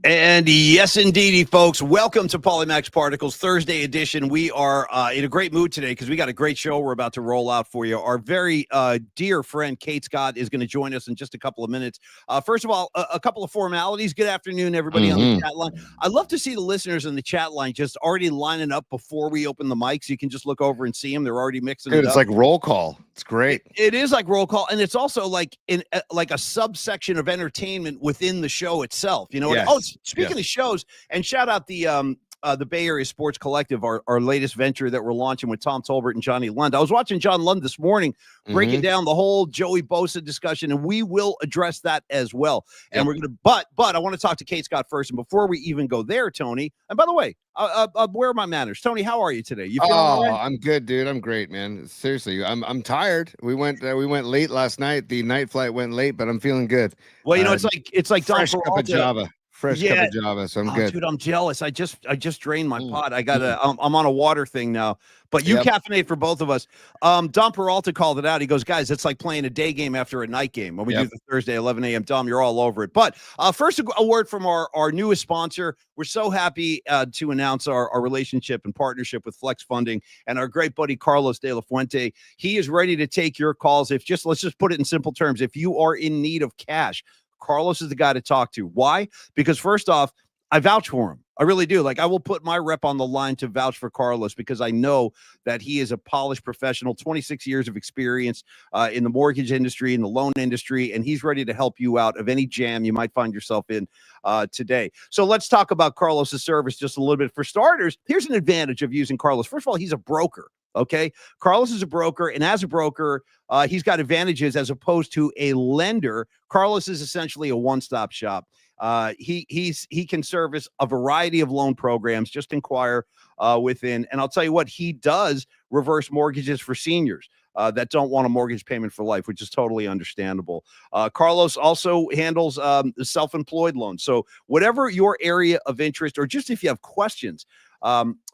And yes, indeedy, folks. Welcome to Polymax Particles Thursday edition. We are in a great mood today because we got a great show we're about to roll out for you. Our very dear friend Kate Scott is going to join us in just a couple of minutes. First of all, a couple of formalities. Good afternoon, everybody on the chat line. I love to see the listeners in the chat line just already lining up before we open the mics. You can just look over and see them. They're already mixing it up. It's like roll call. It's great. It is like roll call, and it's also like in like a subsection of entertainment within the show itself. You know. Yes. Oh, speaking of shows, and shout out the Bay Area Sports Collective, our latest venture that we're launching with Tom Tolbert and Johnny Lund. I was watching John Lund this morning breaking down the whole Joey Bosa discussion, and we will address that as well. And we're gonna, but I want to talk to Kate Scott first. And before we even go there, Tony. And by the way, where are my manners, Tony? How are you today? You feeling all right? I'm good, dude. I'm great, man. Seriously, I'm tired. We went late last night. The night flight went late, but I'm feeling good. Well, you know, it's like fresh cup of Java. Fresh cup of Java, so I'm good. Dude, I'm jealous. I just drained my pot. I got I'm on a water thing now. But you caffeinate for both of us. Dom Peralta called it out. He goes, guys, it's like playing a day game after a night game when we do the Thursday 11 a.m. Dom, you're all over it. But first, a word from our newest sponsor. We're so happy to announce our relationship and partnership with Flex Funding and our great buddy Carlos De La Fuente. He is ready to take your calls. Let's just put it in simple terms. If you are in need of cash, Carlos is the guy to talk to. Why? Because first off, I vouch for him. I really do. Like, I will put my rep on the line to vouch for Carlos because I know that he is a polished professional, 26 years of experience in the mortgage industry, in the loan industry, and he's ready to help you out of any jam you might find yourself in today. So let's talk about Carlos's service just a little bit. For starters, here's an advantage of using Carlos. First of all, he's a broker. Okay. Carlos is a broker, and as a broker, he's got advantages as opposed to a lender. Carlos is essentially a one-stop shop. He can service a variety of loan programs. Just inquire within, and I'll tell you what, he does reverse mortgages for seniors that don't want a mortgage payment for life, which is totally understandable. Carlos also handles self-employed loans. So whatever your area of interest, or just if you have questions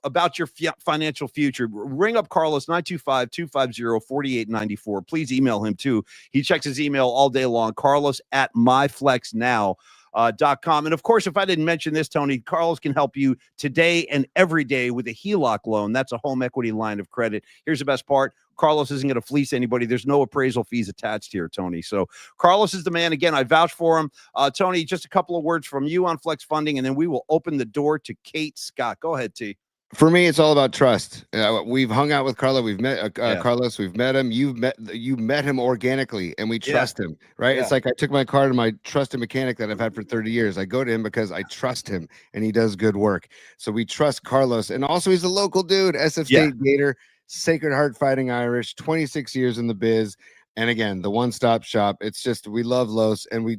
about your financial future, ring up Carlos 925-250-4894. Please email him too. He checks his email all day long. Carlos at myflexnow.com. And of course, if I didn't mention this, Tony, Carlos can help you today and every day with a HELOC loan. That's a home equity line of credit. Here's the best part. Carlos isn't going to fleece anybody. There's no appraisal fees attached here, Tony. So Carlos is the man. Again, I vouch for him. Tony, just a couple of words from you on Flex Funding, and then we will open the door to Kate Scott. Go ahead, T. For me, it's all about trust. We've hung out with Carlos. We've met Carlos. We've met him. You met him organically, and we trust him, right? It's like I took my car to my trusted mechanic that I've had for 30 years. I go to him because I trust him, and he does good work. So we trust Carlos, and also he's a local dude, SF State Gator, Sacred Heart Fighting Irish, 26 years in the biz. And again, the one-stop shop. It's just, we love Los, and we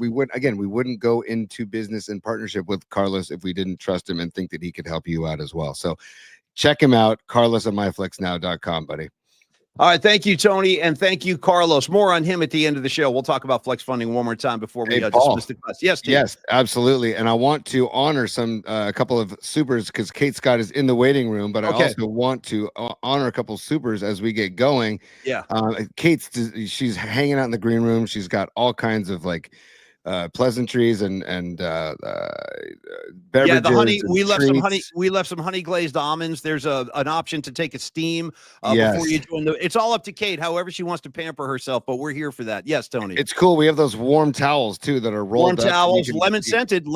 wouldn't go into business in partnership with Carlos if we didn't trust him and think that he could help you out as well. So check him out, Carlos at myflexnow.com, buddy. All right, thank you, Tony, and thank you, Carlos. More on him at the end of the show. We'll talk about Flex Funding one more time before we dismiss the class. Yes, Steve. Yes, absolutely. And I want to honor a couple of supers because Kate Scott is in the waiting room, but I also want to honor a couple of supers as we get going. Yeah. She's hanging out in the green room. She's got all kinds of pleasantries and beverages. Yeah, the honey. We left some honey glazed almonds. There's an option to take a steam before you join the. It's all up to Kate, however she wants to pamper herself, but we're here for that. Yes, Tony. It's cool. We have those warm towels too that are rolled warm towels, lemon scented.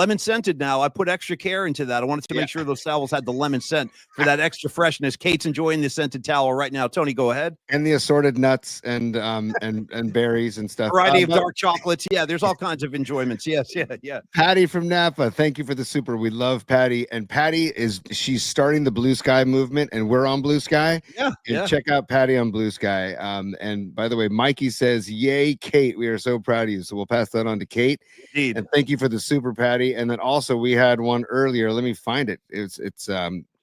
Now I put extra care into that. I wanted to make sure those towels had the lemon scent for that extra freshness. Kate's enjoying the scented towel right now. Tony, go ahead. And the assorted nuts and berries and stuff. Variety of dark chocolates. Yeah, there's all kinds of enjoyments. Yes, yeah. Patty from Napa, thank you for the super. We love Patty, and Patty she's starting the Blue Sky movement, and we're on Blue Sky. Yeah. Check out Patty on Blue Sky. And by the way, Mikey says, "Yay, Kate! We are so proud of you." So we'll pass that on to Kate. Indeed. And thank you for the super, Patty. And then also we had one earlier. Let me find it. It's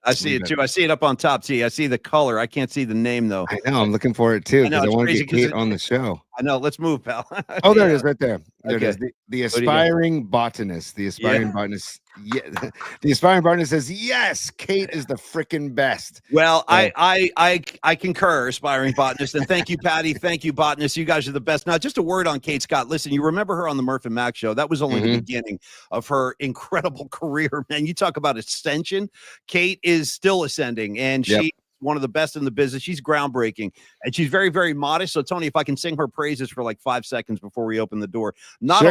I see it too. I see it up on top. T. I see the color. I can't see the name though. I know. I'm looking for it too because I want to get Kate on the show. I know. Let's move, pal. Oh, there it is, right there. There Okay. it is. The aspiring botanist. The aspiring botanist. Yeah, the aspiring botanist says, "Yes, Kate is the freaking best." Well, I concur, aspiring botanist, and thank you, Patty. Thank you, botanist. You guys are the best. Now, just a word on Kate Scott. Listen, you remember her on the Murph and Mac show? That was only the beginning of her incredible career, man. You talk about ascension. Kate is still ascending, and she. One of the best in the business. She's groundbreaking, and she's very, very modest. So, Tony, if I can sing her praises for like 5 seconds before we open the door, not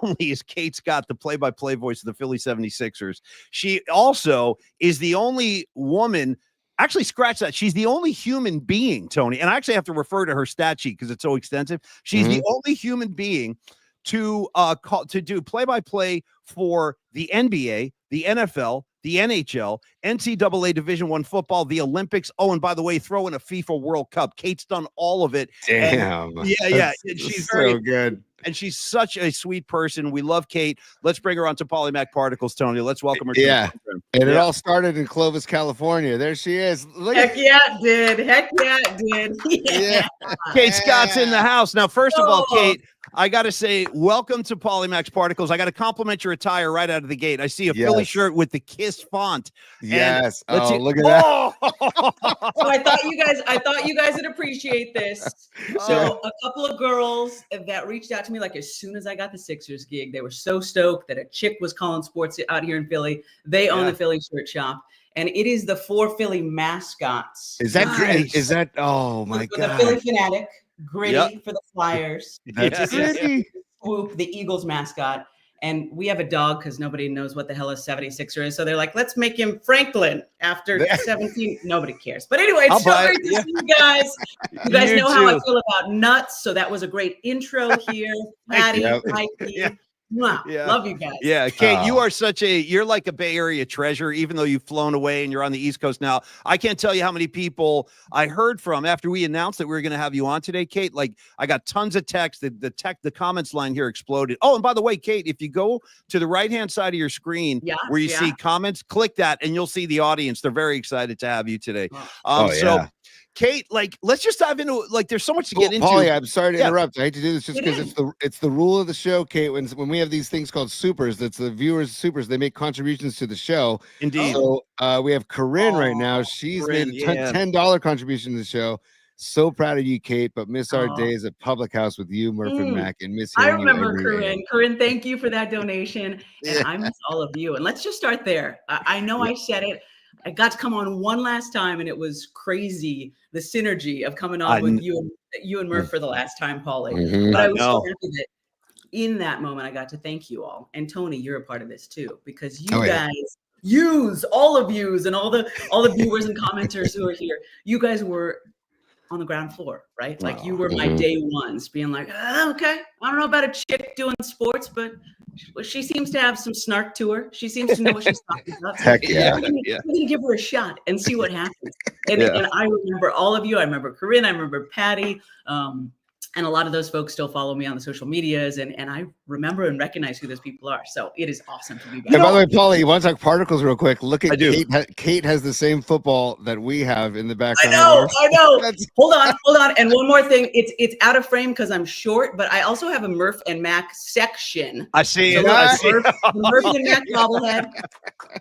only is Kate Scott the play-by-play voice of the Philly 76ers, she also is the only woman. Actually, scratch that. She's the only human being, Tony, and I actually have to refer to her stat sheet because it's so extensive. She's the only human being to do play-by-play for the NBA, the NFL, the NHL, NCAA Division I football, the Olympics. Oh, and by the way, throw in a FIFA World Cup. Kate's done all of it. Damn. And yeah. She's so good. And she's such a sweet person. We love Kate. Let's bring her on to Polymac Particles, Tony. Let's welcome her. And it all started in Clovis, California. There she is. Heck yeah, it did. Yeah. Kate Scott's in the house. Now, first of all, Kate, I got to say, welcome to Polymax Particles. I got to compliment your attire right out of the gate. I see a Philly shirt with the KISS font. Yes. Oh, look at that. So I thought you guys would appreciate this. So a couple of girls that reached out to me, like as soon as I got the Sixers gig, they were so stoked that a chick was calling sports out here in Philly. They own the Philly shirt shop. And it is the 4 Philly mascots. Is that great? Is that, oh my God. The Philly Fanatic. Gritty for the Flyers. Swoop, the Eagles mascot. And we have a dog because nobody knows what the hell a 76er is. So they're like, let's make him Franklin after 17. Nobody cares. But anyway, it's so great to see you guys. You guys know how I feel about nuts. So that was a great intro here. Patty, Mikey. Wow. Love you guys. Yeah, Kate, you are you're like a Bay Area treasure, even though you've flown away and you're on the East Coast now. I can't tell you how many people I heard from after we announced that we were going to have you on today, Kate. Like, I got tons of text. The comments line here exploded. Oh, and by the way, Kate, if you go to the right-hand side of your screen where you see comments, click that and you'll see the audience. They're very excited to have you today. So Kate, like, let's just dive into there's so much to get into. Paulie, I'm sorry to interrupt. I hate to do this just because it's the rule of the show, Kate. When we have these things called supers, that's the viewers' supers. They make contributions to the show. Indeed. So we have Corinne right now. She's made a $10 contribution to the show. So proud of you, Kate, but miss our days at Public House with you, Murph and Mac, and miss I remember Corinne. Corinne, thank you for that donation. And I miss all of you. And let's just start there. I know I said it. I got to come on one last time, and it was crazy, the synergy of coming on with you and Murph for the last time, Paulie. But I was so happy that in that moment, I got to thank you all. And Tony, you're a part of this too, because you guys all of yous and all the viewers and commenters who are here, you guys were on the ground floor, right? Like you were my day ones, being like, okay, I don't know about a chick doing sports, but she seems to have some snark to her. She seems to know what she's talking about. So Heck yeah. We're gonna give her a shot and see what happens. And I remember all of you. I remember Corinne. I remember Patty. And a lot of those folks still follow me on the social medias, and I remember and recognize who those people are. So it is awesome to be back. And by the way, Paulie, you want to talk particles real quick? Look at Kate has the same football that we have in the background. I know. Hold on. And one more thing. It's out of frame because I'm short, but I also have a Murph and Mac section. I see it. The Murph and Mac bobblehead.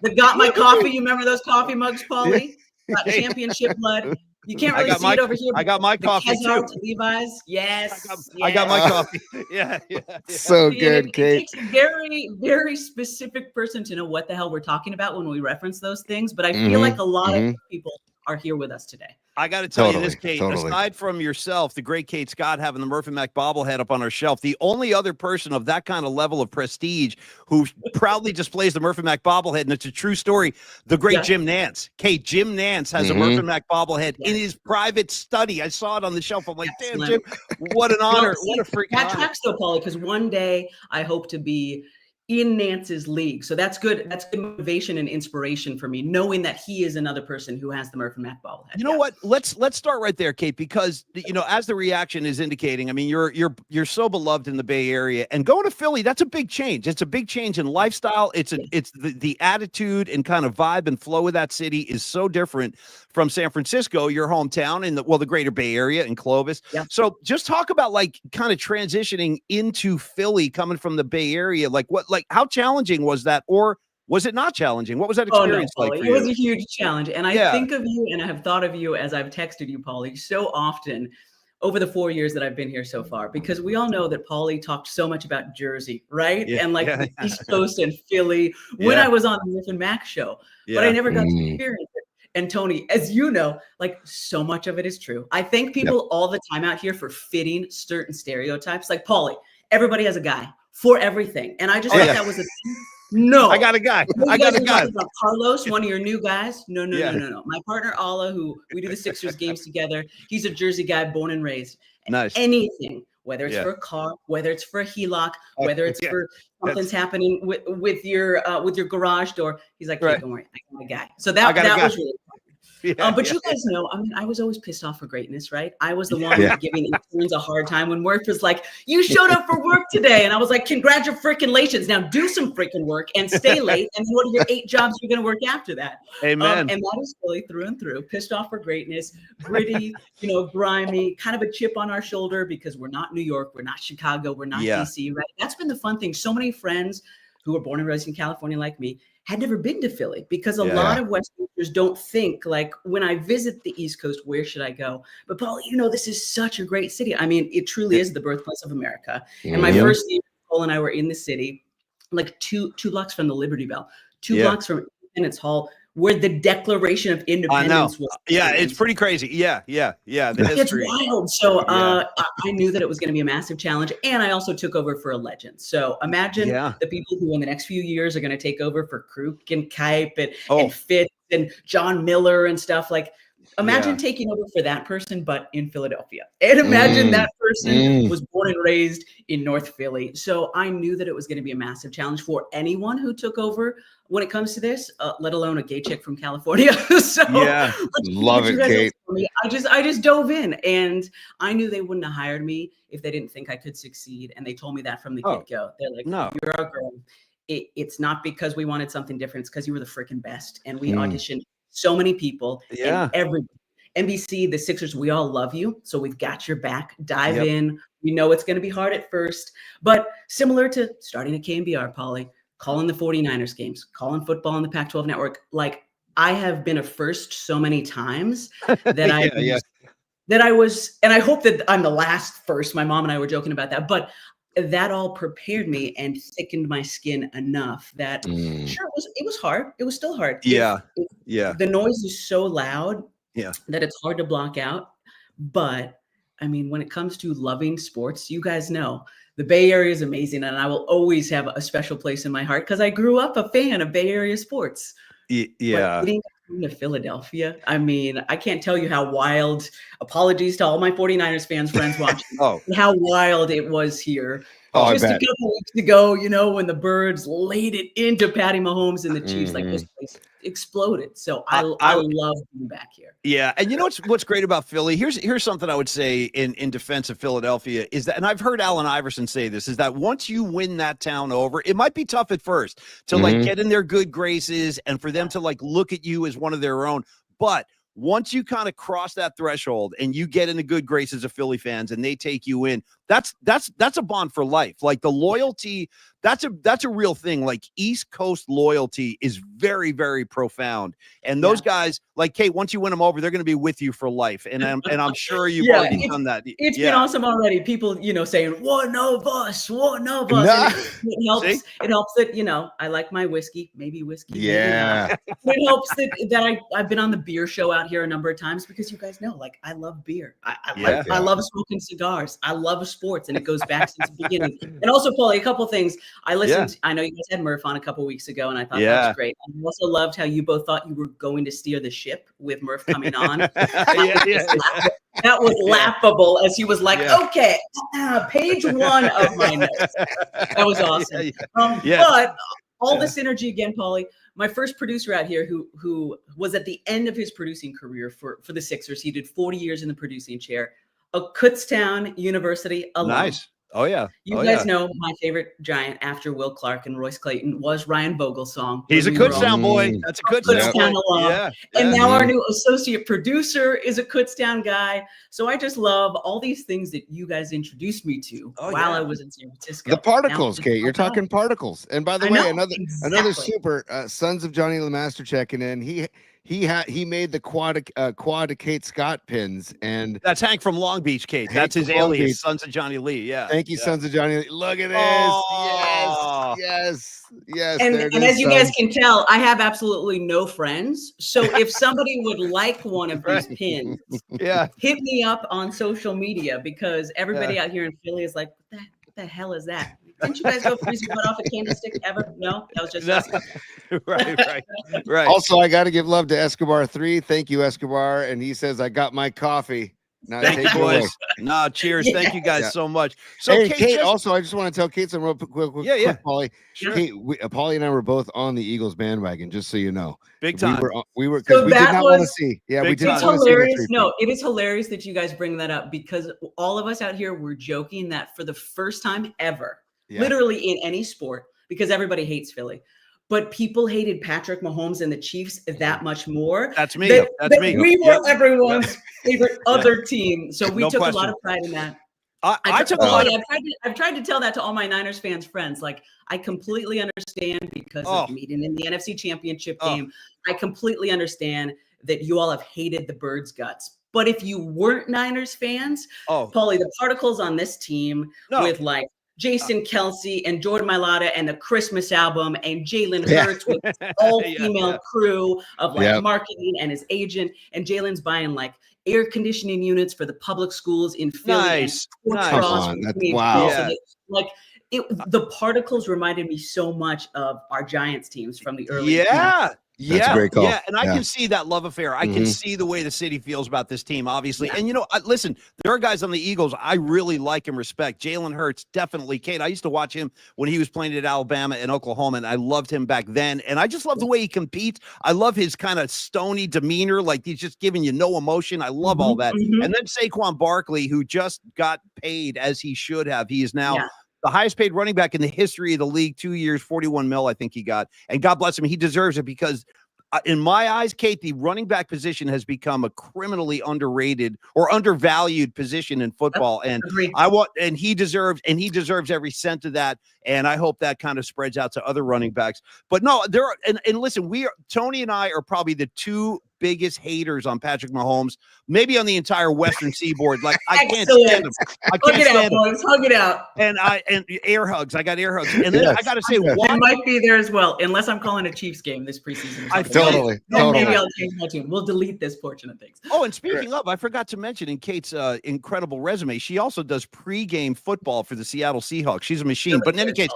That got my coffee. You remember those coffee mugs, Paulie? Got championship blood. You can't really see it over here. I got my coffee too. Levi's. Yes. I got my coffee. Yeah. So good, Kate. It takes a very, very specific person to know what the hell we're talking about when we reference those things. But I feel like a lot of people are here with us today. I got to tell you this, Kate, aside from yourself, the great Kate Scott having the Murph and Mac bobblehead up on our shelf, the only other person of that kind of level of prestige who proudly displays the Murph and Mac bobblehead, and it's a true story, the great Jim Nance. Kate, Jim Nance has a Murph and Mac bobblehead in his private study. I saw it on the shelf. I'm like, damn, Jim, what an honor. What a freaking honor. That tracks though, Paulie, because one day I hope to be in Nance's league. So that's good. That's good motivation and inspiration for me, knowing that he is another person who has the Murph and Mac bobblehead. You know what? Let's start right there, Kate, because as the reaction is indicating, I mean, you're so beloved in the Bay Area, and going to Philly, that's a big change. It's a big change in lifestyle. It's the attitude and kind of vibe and flow of that city is so different from San Francisco, your hometown, and the greater Bay Area and Clovis. Yeah. So just talk about like kind of transitioning into Philly, coming from the Bay Area. Like how challenging was that, or was it not challenging? What was that experience like for you? It was a huge challenge. And I think of you, and I have thought of you as I've texted you, Paulie, so often over the 4 years that I've been here so far, because we all know that Paulie talked so much about Jersey, right? Yeah, and like the East Coast and Philly when I was on the Murph and Mac show, but I never got to experience it. And Tony, as you know, like so much of it is true. I thank people all the time out here for fitting certain stereotypes. Like Paulie, everybody has a guy for everything. And I just thought that was a thing. No, I got a guy. I got a guy. Carlos, one of your new guys. No. My partner Ala, who we do the Sixers games together. He's a Jersey guy, born and raised. Nice. Anything, whether it's for a car, whether it's for a HELOC, whether it's for something's happening with your garage door. He's like, hey, don't worry, I got a guy. So that was really fun. But you guys know, I mean, I was always pissed off for greatness, right? I was the one giving interns a hard time when Murph was like, you showed up for work today. And I was like, congratulations. Now do some freaking work and stay late. And what are your 8 jobs you're going to work after that? Amen. And that is really through and through. Pissed off for greatness, gritty, grimy, kind of a chip on our shoulder because we're not New York. We're not Chicago. We're not DC, right? That's been the fun thing. So many friends who were born and raised in California like me had never been to Philly because a lot of Westerners don't think like when I visit the East Coast, where should I go? But Paul, this is such a great city. I mean, it truly is the birthplace of America. And my first year, Paul and I were in the city, like two blocks from the Liberty Bell, 2 blocks from Independence Hall, where the Declaration of Independence was. Yeah, it's pretty crazy. Yeah. It's wild. So I knew that it was going to be a massive challenge. And I also took over for a legend. So imagine the people who in the next few years are going to take over for Kruk and Kipe and Fitz and John Miller and stuff. Like, imagine taking over for that person, but in Philadelphia. And imagine that person was born and raised in North Philly. So I knew that it was going to be a massive challenge for anyone who took over when it comes to this, let alone a gay chick from California. So love it, Kate. I just dove in, and I knew they wouldn't have hired me if they didn't think I could succeed. And they told me that from the get-go. They're like, no, you're our girl. It's not because we wanted something different. It's because you were the freaking best. And we auditioned so many people. And everybody. NBC, the Sixers, we all love you. So we've got your back. Dive in. We know it's going to be hard at first. But similar to starting at KMBR, Paulie, calling the 49ers games, calling football on the Pac-12 network. Like, I have been a first so many times that that I was, and I hope that I'm the last first. My mom and I were joking about that, but that all prepared me and thickened my skin enough that sure, it was hard. It was still hard. The noise is so loud that it's hard to block out. But I mean, when it comes to loving sports, you guys know the Bay Area is amazing, and I will always have a special place in my heart because I grew up a fan of Bay Area sports. Yeah. But to Philadelphia, I mean, I can't tell you how wild. Apologies to all my 49ers fans friends watching. How wild it was here. Just a couple weeks ago, when the Birds laid it into Patty Mahomes and the Chiefs, like this place exploded. So I love being back here. Yeah, and what's great about Philly? Here's something I would say in defense of Philadelphia is that, and I've heard Allen Iverson say this, is that once you win that town over, it might be tough at first to like get in their good graces and for them to like look at you as one of their own, but once you kind of cross that threshold and you get in the good graces of Philly fans and they take you in, that's a bond for life. Like the loyalty, that's a real thing. Like East Coast loyalty is very, very profound. And those guys, like Kate, once you win them over, they're going to be with you for life. And I'm sure you've already done that. It's been awesome already. People, saying one of us. Nah. It helps. It helps that I like my whiskey, maybe whiskey. Yeah. Maybe it helps that I've been on the beer show out here a number of times because you guys know, like I love beer. I love smoking cigars. I love sports, and it goes back since the beginning. And also, Paulie, a couple things. I listened. I know you guys had Murph on a couple weeks ago, and I thought that was great. I also loved how you both thought you were going to steer the ship with Murph coming on. That was laughable as he was like, okay, page 1 of my notes. That was awesome. But all the synergy again, Paulie. My first producer out here who was at the end of his producing career for the Sixers. He did 40 years in the producing chair. A Kutztown University alum. Nice. Oh, yeah. You guys know my favorite Giant after Will Clark and Royce Clayton was Ryan Vogelsong. He's a Kutztown boy. That's a Kutztown alum. Yeah. And now our new associate producer is a Kutztown guy. So I just love all these things that you guys introduced me to while I was in San Francisco. The particles, Kate. You're talking particles. And by the way, another super Sons of Johnny Lemaster checking in. He made the quad Kate Scott pins, and that's Hank from Long Beach, Kate. That's his alias, Sons of Johnny Lee. Yeah. Thank you, Sons of Johnny Lee. Look at this. Yes. And as you guys can tell, I have absolutely no friends. So if somebody would like one of these pins, hit me up on social media, because everybody out here in Philly is like, what the hell is that? Didn't you guys go freeze your butt off a candlestick ever? No, that was just us. Right. Also, I got to give love to Escobar 3. Thank you, Escobar. And he says, I got my coffee. Now thank you, boys. No, cheers. Thank you guys so much. So, hey, Kate, also, I just want to tell Kate something real quick, Paulie. Sure. Kate, Paulie and I were both on the Eagles bandwagon, just so you know. Big time. We were because we did not want to see. Yeah, we did not want to see. Hilarious. No, it is hilarious that you guys bring that up, because all of us out here were joking that for the first time ever, literally in any sport, because everybody hates Philly, but people hated Patrick Mahomes and the Chiefs that much more. That's me. That's me. We were everyone's favorite other team. So we took a lot of pride in that. I took a lot of. I've tried to tell that to all my Niners fans friends. Like, I completely understand because of meeting in the NFC Championship game. I completely understand that you all have hated the Birds' guts. But if you weren't Niners fans, Paulie, the particles on this team with like Jason Kelsey and Jordan Mailata and the Christmas album and Jalen Hurts with all female crew of like marketing and his agent, and Jalen's buying like air conditioning units for the public schools in Philly. Nice. Wow. The particles reminded me so much of our Giants teams from the early That's a great call. Yeah, and I can see that love affair. I can see the way the city feels about this team, obviously. And, listen, there are guys on the Eagles I really like and respect. Jalen Hurts, definitely. Kate, I used to watch him when he was playing at Alabama and Oklahoma, and I loved him back then. And I just love the way he competes. I love his kind of stony demeanor, like he's just giving you no emotion. I love all that. And then Saquon Barkley, who just got paid as he should have. He is now the highest paid running back in the history of the league, 2 years, 41 mil, I think he got. And God bless him. He deserves it because in my eyes, Kate, the running back position has become a criminally underrated or undervalued position in football. And he deserves every cent of that. And I hope that kind of spreads out to other running backs. But no, and listen, Tony and I are probably the two biggest haters on Patrick Mahomes, maybe on the entire Western Seaboard. Like, I can't stand him. I can't stand him. Boys. Hug it out. And air hugs. I got air hugs. And then I got to say, I might be there as well, unless I'm calling a Chiefs game this preseason. Totally. Maybe I'll change my tune. We'll delete this portion of things. Oh, and speaking of, I forgot to mention in Kate's incredible resume, she also does pregame football for the Seattle Seahawks. She's a machine. But in any case,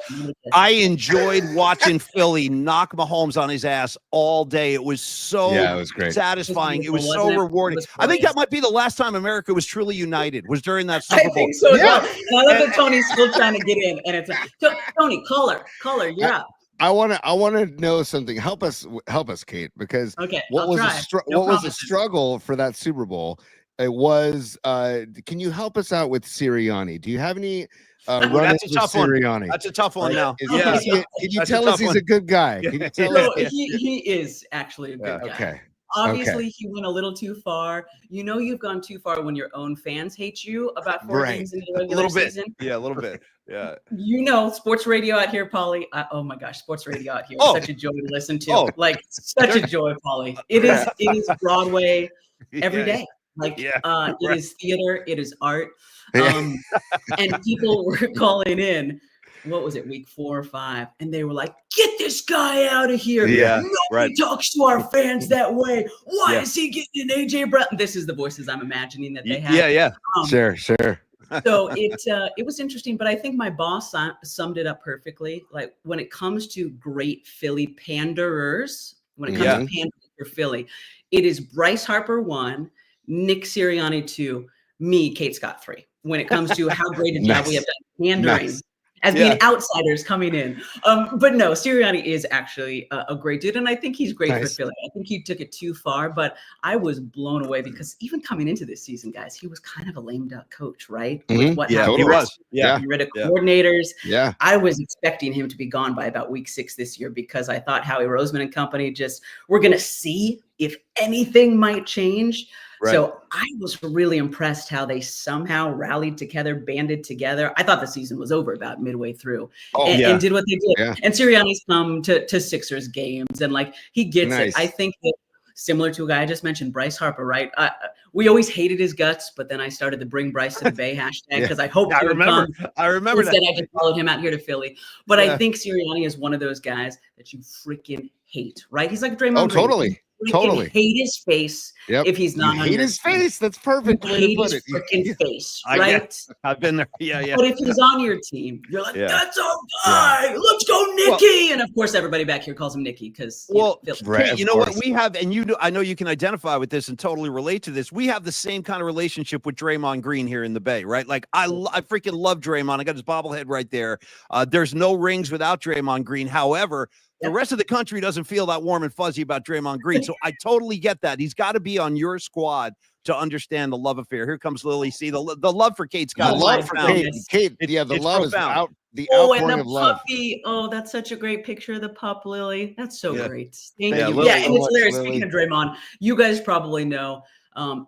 I enjoyed watching Philly knock Mahomes on his ass all day. It was so it was great. Satisfying. It was so rewarding. I think that might be the last time America was truly united, was during that Super Bowl. I think so. Yeah. And I love that Tony's still trying to get in. And it's Tony, caller, you're up. I want to know something. Help us, Kate, because what was the struggle for that Super Bowl? It was. Can you help us out with Sirianni? Do you have any? That's a tough one. That's a tough one now. Can you tell us he's a good guy? Can you tell us? He is actually a good guy. Okay. Obviously, he went a little too far. You've gone too far when your own fans hate you about 4 games in the regular season. Yeah, a little bit. Yeah. Sports radio out here, Paulie. Oh my gosh, sports radio out here is such a joy to listen to. Such a joy, Paulie. It is Broadway every day. It is theater, it is art. And people were calling in. What was it, week 4 or 5? And they were like, get this guy out of here. Nobody talks to our fans that way. Why is he getting an AJ Brown? This is the voices I'm imagining that they have. Sure. So it was interesting, but I think my boss summed it up perfectly. Like when it comes to great Philly panderers, when it comes to pandering for Philly, it is Bryce Harper 1, Nick Sirianni 2, me, Kate Scott 3. When it comes to how great a job we have done pandering as being outsiders coming in. But no, Sirianni is actually a great dude. And I think he's great for Philly. I think he took it too far, but I was blown away because even coming into this season, guys, he was kind of a lame duck coach, right? With what happened. He was. He rid of coordinators. Yeah. I was expecting him to be gone by about week 6 this year because I thought Howie Roseman and company we're going to see if anything might change. Right. So I was really impressed how they somehow rallied together, banded together. I thought the season was over about midway through and did what they did. Yeah. And Sirianni's come to Sixers games and like he gets it. I think that similar to a guy I just mentioned, Bryce Harper, right? We always hated his guts, but then I started to bring Bryce to the Bay hashtag because I hoped I remember instead I just followed him out here to Philly. But I think Sirianni is one of those guys that you freaking hate, right? He's like Draymond Green. Totally. Hate his face if he's not on hate his face. That's perfect. Hate his freaking face, right? I've been there. Yeah. But if he's on your team, you're like, that's our guy. Let's go, Nicky. And of course, everybody back here calls him Nicky because you know what we have, and I know you can identify with this and totally relate to this. We have the same kind of relationship with Draymond Green here in the Bay, right? Like I freaking love Draymond. I got his bobblehead right there. There's no rings without Draymond Green. However, the rest of the country doesn't feel that warm and fuzzy about Draymond Green. So I totally get that. He's got to be on your squad to understand the love affair. Here comes Lily. See, the love for Kate Scott. The love for Kate. The love is out. The outpouring of love. Puppy. Oh, that's such a great picture of the pup, Lily. That's so great. Thank you. Lily, and it's hilarious. Lily. Speaking of Draymond, you guys probably know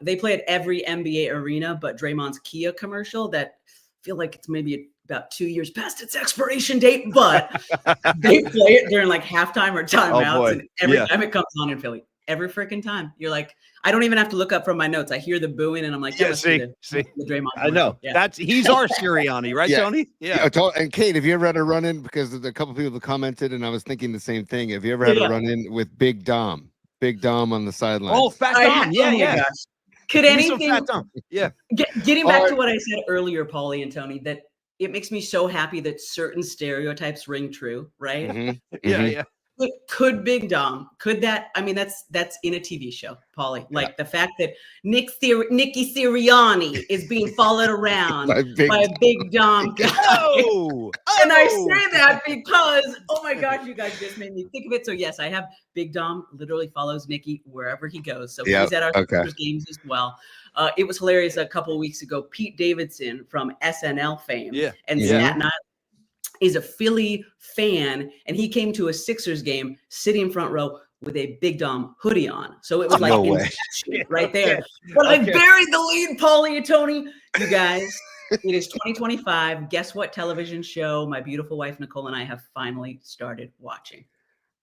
they play at every NBA arena, but Draymond's Kia commercial that feel like it's maybe about 2 years past its expiration date, but they play it during like halftime or timeouts, and every time it comes on in Philly, every freaking time, you're like, I don't even have to look up from my notes. I hear the booing, and I'm like, see, the Draymond. I know he's our Sirianni, right, Tony? Yeah. And Kate, have you ever had a run in? Because a couple of people have commented, and I was thinking the same thing. Have you ever had a run in with Big Dom? Big Dom on the sideline. Oh, Fat Dom. Yeah. Could anything? Yeah. Getting back to what I said earlier, Paulie and Tony, that it makes me so happy that certain stereotypes ring true, right? Mm-hmm. Yeah. Could Big Dom, could that, I mean, that's in a TV show, Paulie. Like the fact that Nicky Sirianni is being followed around by a Big Dom guy. And I say that because, oh my gosh, you guys just made me think of it. So yes, I have Big Dom literally follows Nicky wherever he goes. So he's at our games as well. It was hilarious a couple of weeks ago. Pete Davidson from SNL fame and Staten Island is a Philly fan, and he came to a Sixers game sitting front row with a Big Dom hoodie on. So it was like right there. But I buried the lead, Paulie and Tony. You guys, it is 2025. Guess what television show my beautiful wife Nicole and I have finally started watching?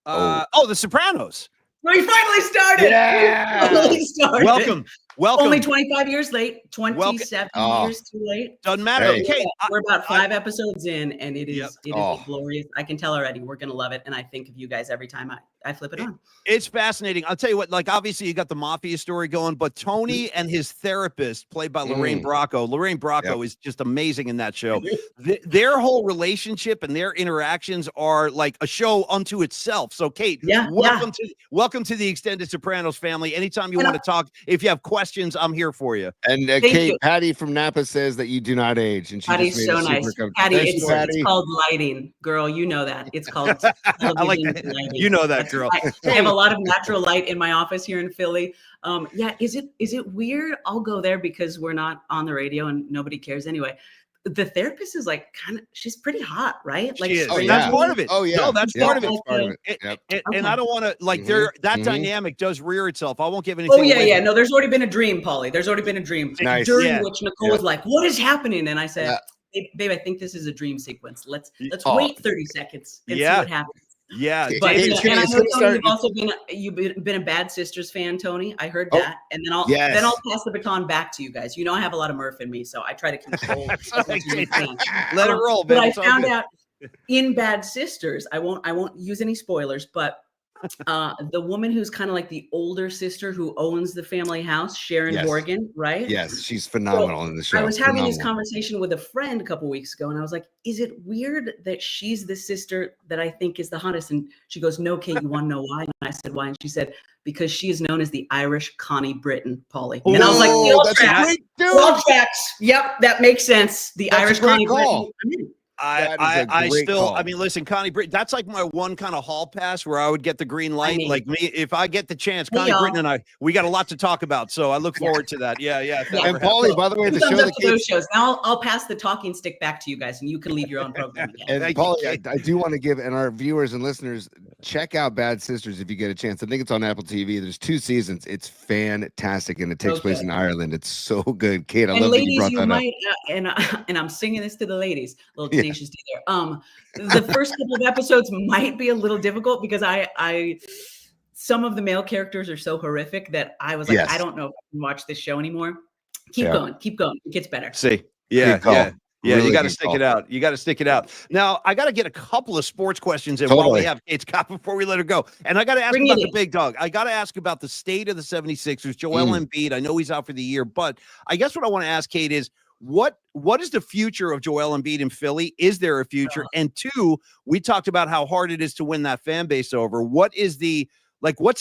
The Sopranos. We finally started. Yeah. We finally started. Welcome. Only 25 years late, 27 years too late. Doesn't matter. Hey. Okay. We're about 5 episodes in, and it is glorious. I can tell already. We're going to love it. And I think of you guys every time I flip it on. It's fascinating. I'll tell you what, like, obviously you got the mafia story going, but Tony and his therapist, played by Lorraine Bracco, is just amazing in that show. Their whole relationship and their interactions are like a show unto itself. So, Kate, welcome to the extended Sopranos family. Anytime you want to talk, if you have questions, I'm here for you. And Kate, Patty from Napa says that you do not age, and she Patty's so nice. Patty, it's called lighting, girl. You know that. It's called I like that. Lighting. You know that, girl. I have a lot of natural light in my office here in Philly. Is it weird? I'll go there because we're not on the radio and nobody cares anyway. The therapist is like she's pretty hot, right? Like that's part of it. Oh yeah, no, that's part of it. Part of it. And I don't want to like that dynamic does rear itself. I won't give anything. Oh yeah. No, there's already been a dream, Paulie. There's already been a dream during which Nicole was like, "What is happening?" And I said, "Babe, I think this is a dream sequence. Let's wait 30 seconds and see what happens." Yeah, but and I know, Tony, you've also been a Bad Sisters fan, Tony. I heard that, and then I'll pass the baton back to you guys. You know, I have a lot of Murph in me, so I try to control. Let it roll, but I found out in Bad Sisters. I won't use any spoilers, but The woman who's kind of like the older sister who owns the family house, Sharon Horgan, right? Yes, she's phenomenal in the show. I was having this conversation with a friend a couple weeks ago, and I was like, is it weird that she's the sister that I think is the hottest? And she goes, no, Kate, you want to know why? And I said, why? And she said, because she is known as the Irish Connie Britton, Paulie. And I was like, that's a great dude. Well tracks. Yep, that makes sense. The Irish Connie Britton. I mean, listen, Connie Britton, that's like my one kind of hall pass where I would get the green light. Like me, if I get the chance, Connie Britton and we got a lot to talk about. So I look forward to that. Yeah. And Paulie, by the way, the show that those shows. Now I'll pass the talking stick back to you guys and you can lead your own program again. And Paulie, I do want to give, and our viewers and listeners, check out Bad Sisters if you get a chance. I think it's on Apple TV. There's 2 seasons. It's fantastic, and it takes place in Ireland. It's so good. Kate, I love that you brought that up. And I'm singing this to the ladies, little tenacious D there. The first couple of episodes might be a little difficult because some of the male characters are so horrific that I was like, I don't know if I can watch this show anymore. Keep going. It gets better. See, really, you got to stick it out. You got to stick it out. Now, I got to get a couple of sports questions in while we have Kate's cop before we let her go. And I got to ask about the big dog. I got to ask about the state of the 76ers. Joel Embiid, I know he's out for the year, but I guess what I want to ask Kate is, what is the future of Joel Embiid in Philly? Is there a future? And 2, we talked about how hard it is to win that fan base over. What's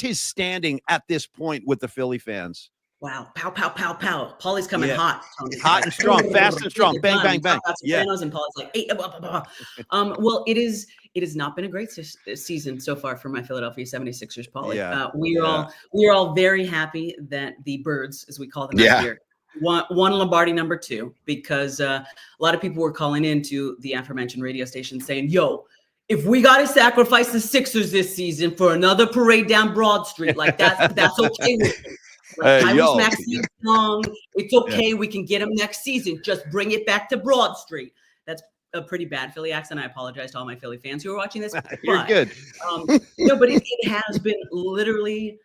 his standing at this point with the Philly fans? Wow. Pow, pow, pow, pow. Paulie's coming hot. Hot and strong, fast and strong. Bang, bang, bang. Yeah. And Paulie's like, hey, well, it has not been a great season so far for my Philadelphia 76ers, Paulie. Yeah. We are all very happy that the Birds, as we call them out here, won Lombardi number 2, because a lot of people were calling into the aforementioned radio station saying, yo, if we got to sacrifice the Sixers this season for another parade down Broad Street, like that's okay with me. Maxine's long. It's okay. We can get him next season. Just bring it back to Broad Street. That's a pretty bad Philly accent. I apologize to all my Philly fans who are watching this. You're good. No, but it has been literally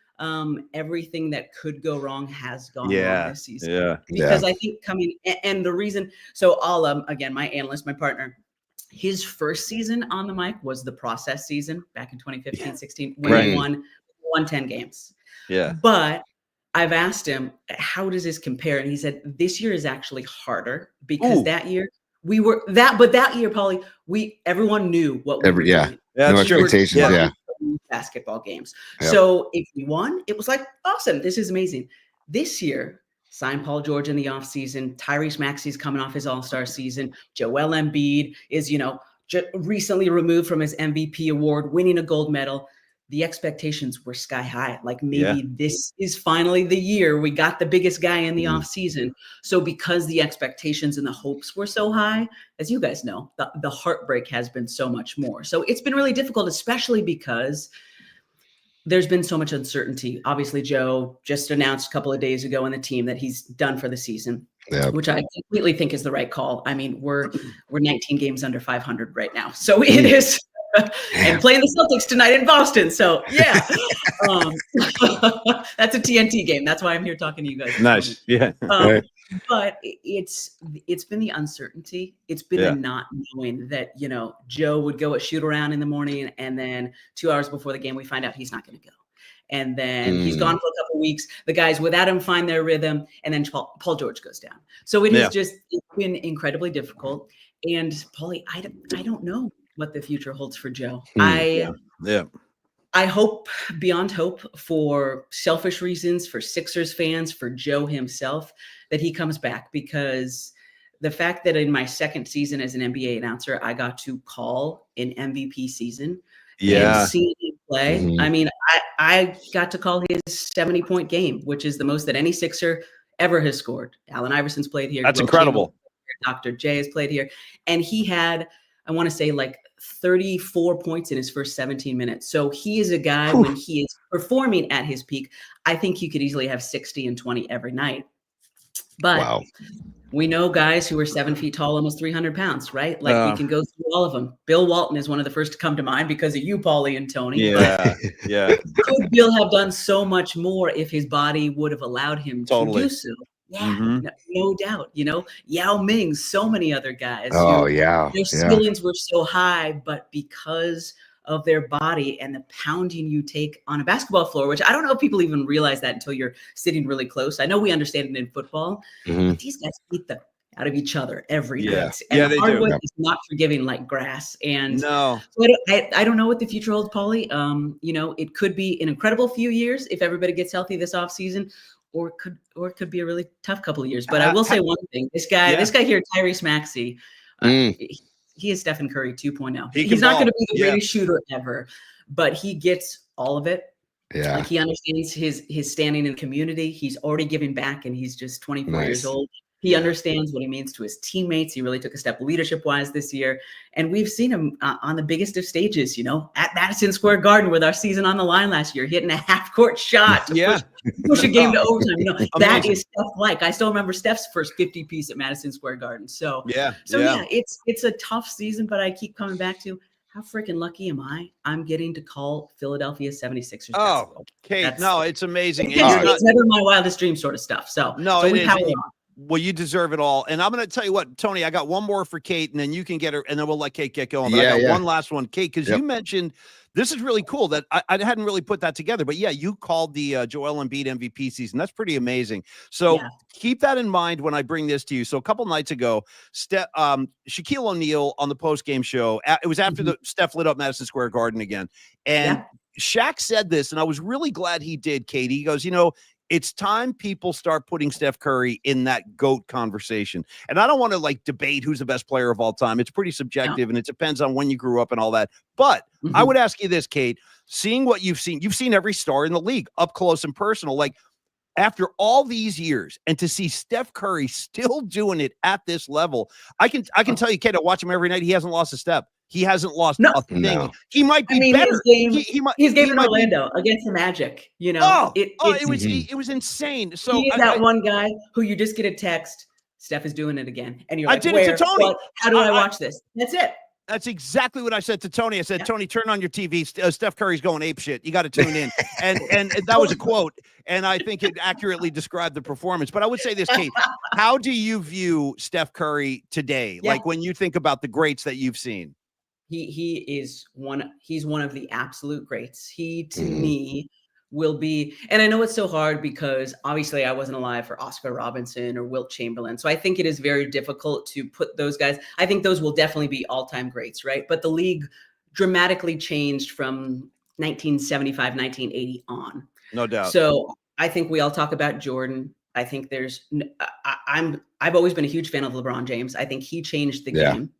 everything that could go wrong has gone wrong this season. Because I think and the reason. So I'll again, my analyst, my partner, his first season on the mic was the process season back in 2015-16 when he won 10 games. Yeah, but I've asked him, how does this compare? And he said, this year is actually harder because that year we were but that year, Paulie, everyone knew what we were doing. No expectations. Basketball games. So if we won, it was like, awesome. This is amazing. This year, signed Paul George in the offseason. Tyrese Maxey's coming off his all-star season. Joel Embiid is, recently removed from his MVP award, winning a gold medal. The expectations were sky high. Like maybe this is finally the year we got the biggest guy in the off season. So because the expectations and the hopes were so high, as you guys know, the heartbreak has been so much more. So it's been really difficult, especially because there's been so much uncertainty. Obviously, Joe just announced a couple of days ago in the team that he's done for the season, which I completely think is the right call. I mean, we're 19 games under 500 right now. So it is. And playing the Celtics tonight in Boston. So that's a TNT game. That's why I'm here talking to you guys. Nice. Yeah. But it's been the uncertainty. It's been the not knowing that, Joe would go at shoot around in the morning and then 2 hours before the game, we find out he's not going to go. And then he's gone for a couple of weeks. The guys without him find their rhythm. And then Paul George goes down. So it's been incredibly difficult. And Paulie, I don't know what the future holds for Joe. I hope beyond hope, for selfish reasons, for Sixers fans, for Joe himself, that he comes back, because the fact that in my second season as an NBA announcer, I got to call an MVP season and see him play. I mean, I got to call his 70-point game, which is the most that any Sixer ever has scored. Allen Iverson's played here. That's incredible. Dr. J has played here. And he had, I want to say, like 34 points in his first 17 minutes. So he is a guy, when he is performing at his peak, I think he could easily have 60 and 20 every night. But we know guys who are 7 feet tall, almost 300 pounds, right? Like we can go through all of them. Bill Walton is one of the first to come to mind because of you, Paulie and Tony. Could Bill have done so much more if his body would have allowed him to do so? Yeah, no doubt. Yao Ming, so many other guys. Their ceilings were so high, but because of their body and the pounding you take on a basketball floor, which I don't know if people even realize that until you're sitting really close. I know we understand it in football, but these guys beat the out of each other every night. And they hardwood do. is not forgiving like grass. And no, so I don't know what the future holds, Paulie. You know, it could be an incredible few years if everybody gets healthy this offseason, or it could be a really tough couple of years. But I will say one thing: this guy here, Tyrese Maxey, he is Stephen Curry 2.0. He's not going to be the greatest shooter ever, but he gets all of it. Yeah, like he understands his standing in the community. He's already giving back, and he's just 24 years old. He understands what he means to his teammates. He really took a step leadership-wise this year. And we've seen him on the biggest of stages, you know, at Madison Square Garden with our season on the line last year, hitting a half-court shot to push a game to overtime. You know, that is Steph-like. I still remember Steph's first 50-piece at Madison Square Garden. So it's a tough season, but I keep coming back to how freaking lucky am I? I'm getting to call Philadelphia 76ers. Oh, Kate, it's amazing. It's never my wildest dream sort of stuff. So it is. Well, you deserve it all. And I'm going to tell you what, Tony, I got one more for Kate, and then you can get her, and then we'll let Kate get going. But I got one last one, Kate, because you mentioned this is really cool that I hadn't really put that together. But you called the Joel Embiid MVP season. That's pretty amazing. So keep that in mind when I bring this to you. So a couple nights ago, Shaquille O'Neal on the post-game show, it was after the Steph lit up Madison Square Garden again. And Shaq said this, and I was really glad he did, Kate. He goes, you know, it's time people start putting Steph Curry in that GOAT conversation. And I don't want to like debate who's the best player of all time. It's pretty subjective and it depends on when you grew up and all that. But I would ask you this, Kate, seeing what you've seen every star in the league up close and personal, like after all these years, and to see Steph Curry still doing it at this level, I can tell you, Kate, I watch him every night. He hasn't lost a step. He hasn't lost a thing. No. He might be better. He's game in Orlando against the Magic. You know, it was insane. So he is that one guy who you just get a text, Steph is doing it again, and you're like, I did it to Tony. How do I watch this? That's it. That's exactly what I said to Tony. I said, Tony, turn on your TV. Steph Curry's going ape shit. You got to tune in. and that was a quote. And I think it accurately described the performance. But I would say this, Kate, how do you view Steph Curry today? Like when you think about the greats that you've seen? He's one of the absolute greats. He to me will be, and I know it's so hard because obviously I wasn't alive for Oscar Robinson or Wilt Chamberlain. So I think it is very difficult to put those guys. I think those will definitely be all-time greats, right? But the league dramatically changed from 1975, 1980 on. No doubt. So I think we all talk about Jordan. I think I've always been a huge fan of LeBron James. I think he changed the game.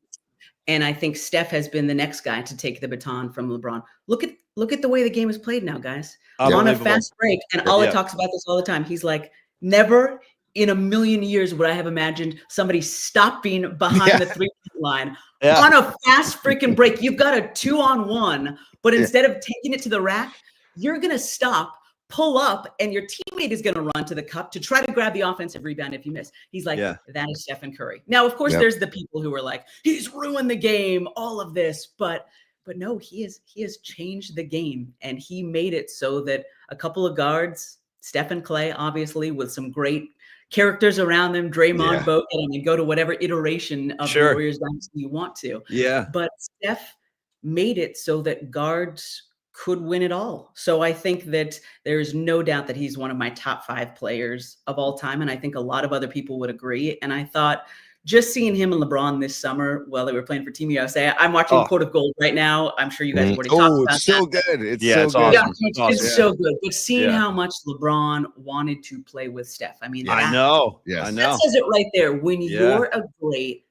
And I think Steph has been the next guy to take the baton from LeBron. Look at the way the game is played now, guys. On a fast break. And Allah talks about this all the time. He's like, never in a million years would I have imagined somebody stopping behind the three-point line on a fast freaking break. You've got a 2-on-1, but instead of taking it to the rack, you're going to stop, pull up, and your teammate is going to run to the cup to try to grab the offensive rebound if you miss. He's like, that is Stephen Curry. Now, of course, there's the people who are like, he's ruined the game, all of this, but no, he has changed the game, and he made it so that a couple of guards, Steph and Clay, obviously, with some great characters around them, Draymond, Bogut, I mean, go to whatever iteration of the Warriors dynasty you want to. Yeah. But Steph made it so that guards could win it all. So I think that there's no doubt that he's one of my top 5 players of all time. And I think a lot of other people would agree. And I thought just seeing him and LeBron this summer while they were playing for Team USA, I'm watching Court of Gold right now. I'm sure you guys have already talked about it's so that. good. It's so good. Awesome. It's so good. But seeing how much LeBron wanted to play with Steph. I mean, I know. That says it right there. When you're a great,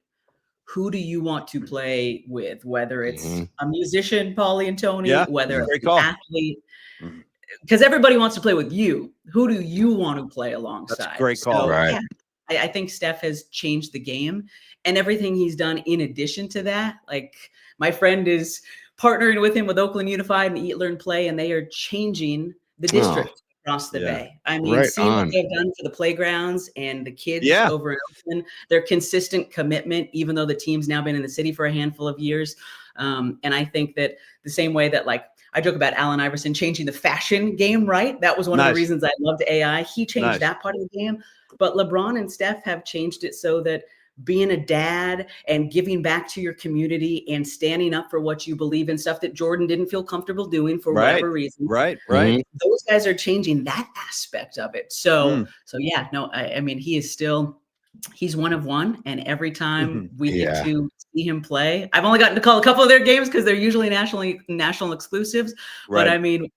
who do you want to play with? Whether it's a musician, Paulie and Tony, whether it's an athlete, because everybody wants to play with you. Who do you want to play alongside? That's a great call, right? Yeah, I think Steph has changed the game, and everything he's done in addition to that. Like my friend is partnering with him with Oakland Unified and Eat, Learn, Play, and they are changing the district across the bay. I mean, seeing what they've done for the playgrounds and the kids over in Oakland, their consistent commitment, even though the team's now been in the city for a handful of years. And I think that the same way that, like, I joke about Allen Iverson changing the fashion game, right? That was one of the reasons I loved AI. He changed that part of the game. But LeBron and Steph have changed it so that being a dad and giving back to your community and standing up for what you believe in, stuff that Jordan didn't feel comfortable doing for whatever reason. Right. Those guys are changing that aspect of it. So yeah, no, I mean, he's one of one, and every time we get to see him play, I've only gotten to call a couple of their games because they're usually national exclusives. But I mean,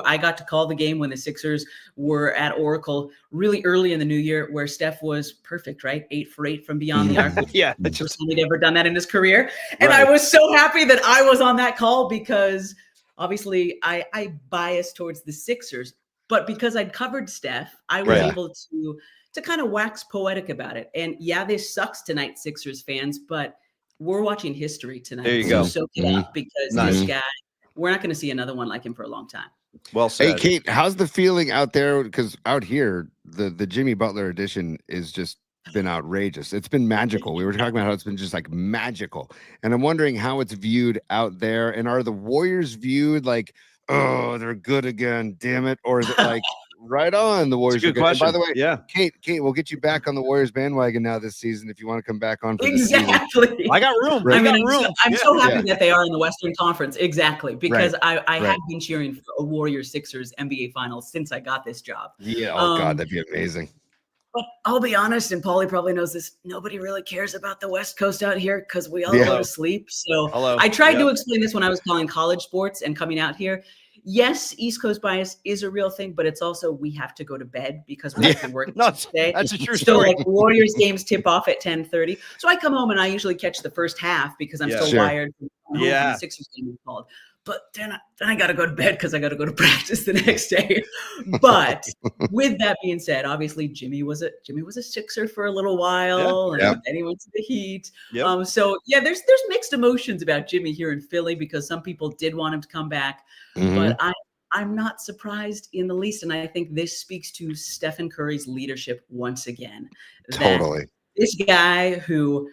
I got to call the game when the Sixers were at Oracle really early in the new year, where Steph was perfect, right? 8 for 8 from beyond the arc. Yeah, just he'd ever done that in his career, and I was so happy that I was on that call, because obviously I bias towards the Sixers, but because I'd covered Steph, I was able to kind of wax poetic about it. And yeah, this sucks tonight, Sixers fans, but we're watching history tonight. There you go. So soak it up, because this guy, we're not going to see another one like him for a long time. Well said. Hey, Kate, how's the feeling out there? Because out here, the Jimmy Butler edition is just been outrageous. It's been magical. We were talking about how it's been just like magical. And I'm wondering how it's viewed out there. And are the Warriors viewed like, oh, they're good again, damn it? Or is it like, right on, the Warriors are good? And by the way, Kate, we'll get you back on the Warriors bandwagon now this season if you want to come back on for exactly. I got room. Right. I'm so happy that they are in the Western Conference. Exactly. Because I have been cheering for a Warriors Sixers NBA Finals since I got this job. Yeah. Oh God, that'd be amazing. But I'll be honest, and Paulie probably knows this, nobody really cares about the West Coast out here because we all go to sleep. So I tried to explain this when I was calling college sports and coming out here. Yes, East Coast bias is a real thing, but it's also we have to go to bed because we have to work today. That's a true story. So like Warriors games tip off at 10:30. So I come home and I usually catch the first half because I'm still wired from the Sixers game is called. But then I got to go to bed because I got to go to practice the next day. But with that being said, obviously Jimmy was a Sixer for a little while, and then he went to the Heat. So yeah, there's mixed emotions about Jimmy here in Philly because some people did want him to come back, but I'm not surprised in the least, and I think this speaks to Stephen Curry's leadership once again. Totally, this guy who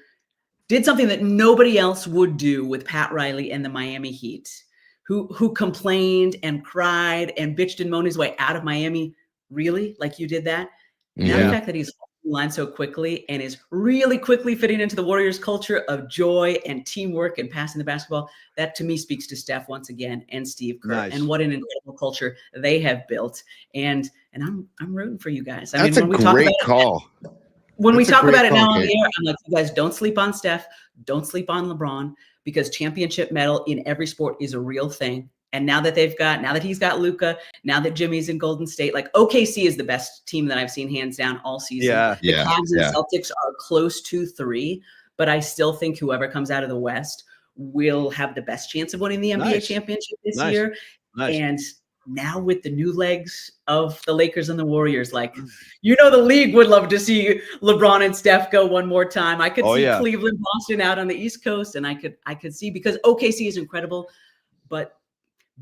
did something that nobody else would do with Pat Riley and the Miami Heat. Who complained and cried and bitched and moaned his way out of Miami. Really? Like you did that? Now the fact that he's line so quickly and is really quickly fitting into the Warriors culture of joy and teamwork and passing the basketball, that to me speaks to Steph once again and Steve Kerr and what an incredible culture they have built. And I'm rooting for you guys. That's a great call. When we talk about it now on the air, I'm like, you guys don't sleep on Steph, don't sleep on LeBron, because championship medal in every sport is a real thing. And now that he's got Luka, now that Jimmy's in Golden State, like OKC is the best team that I've seen hands down all season. The Cavs and Celtics are close to 3, but I still think whoever comes out of the West will have the best chance of winning the NBA championship this year. And now with the new legs of the Lakers and the Warriors, like, the league would love to see LeBron and Steph go one more time. I could see Cleveland, Boston out on the East Coast, and I could see, because OKC is incredible, but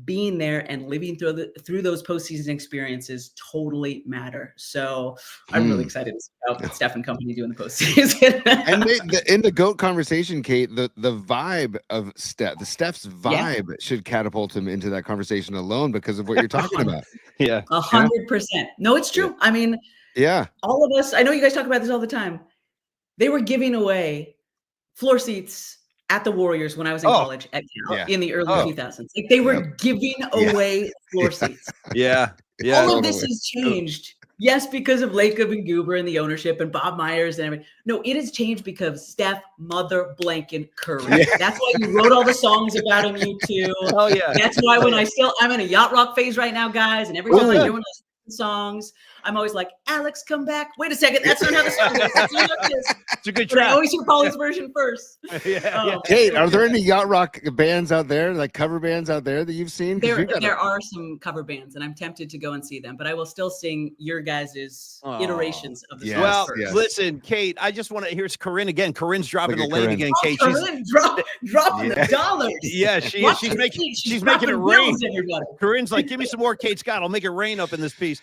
being there and living through those postseason experiences totally matter. So I'm really excited to see how Steph and company do in the postseason. And in the GOAT conversation, Kate, the vibe of Steph's vibe should catapult him into that conversation alone because of what you're talking about. 100%. No, it's true. I mean, all of us, I know you guys talk about this all the time. They were giving away floor seats at the Warriors when I was in college at Cal in the early 2000s. Like they were giving away floor seats. All of this has changed. Yes, because of Lacob and Goober and the ownership and Bob Myers and everything. No, it has changed because Steph Mother Blanken Curry. That's why you wrote all the songs about him, you two. That's why when I'm in a yacht rock phase right now, guys, and every time I hear one of those songs, I'm always like, Alex, come back. Wait a second. That's not how the song is. That's not how it is. It's a good track. I always hear Paulie's version first. Kate, are there any yacht rock bands out there, like cover bands out there that you've seen? There are some cover bands, and I'm tempted to go and see them, but I will still sing your guys' iterations of the song. Well, listen, Kate, I just want to, here's Corinne again. Corinne's dropping the lane again, Kate. Corinne dropping the dollars. Yeah, she is. She's making it rain. Corinne's like, give me some more Kate Scott. I'll make it rain up in this piece.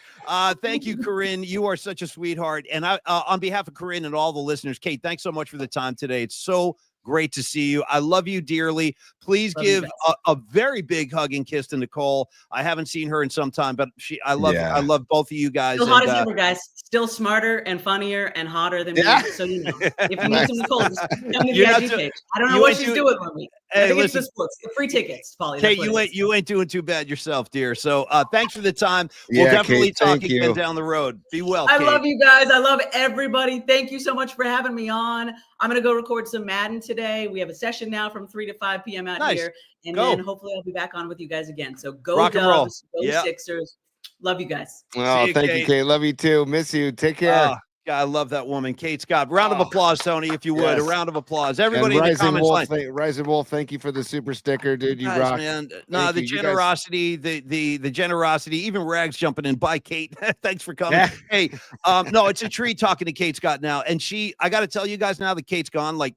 Thank you, Corinne. You are such a sweetheart. And I, on behalf of Corinne and all the listeners, Kate, thanks so much for the time today. It's so Great to see you. I love you dearly. Please give a very big hug and kiss to Nicole. I haven't seen her in some time, but I love both of you guys. Still hot as ever, guys. Still smarter and funnier and hotter than me. So you know, if you need some Nicole, just come to the IG page. I don't know what she's doing with me. I think it's the sports. Free tickets, Paulie. Kate, you ain't doing too bad yourself, dear. So thanks for the time. We'll definitely talk again down the road. Be well, Kate. I love you guys. I love everybody. Thank you so much for having me on. I'm going to go record some Madden today. We have a session now from 3 to 5 p.m. out here. And then hopefully I'll be back on with you guys again. So go Rock Dubs, go Sixers. Love you guys. Oh, thank you, Kate. Love you too. Miss you. Take care. God, I love that woman, Kate Scott. Round of applause, Tony, if you would. A round of applause. Everybody in the comments line. Rising Wolf, thank you for the super sticker, dude. You rock, man. No, the generosity, the generosity. Even Rags jumping in. Bye, Kate. Thanks for coming. Hey, no, it's a treat talking to Kate Scott now. And I got to tell you guys now that Kate's gone, like,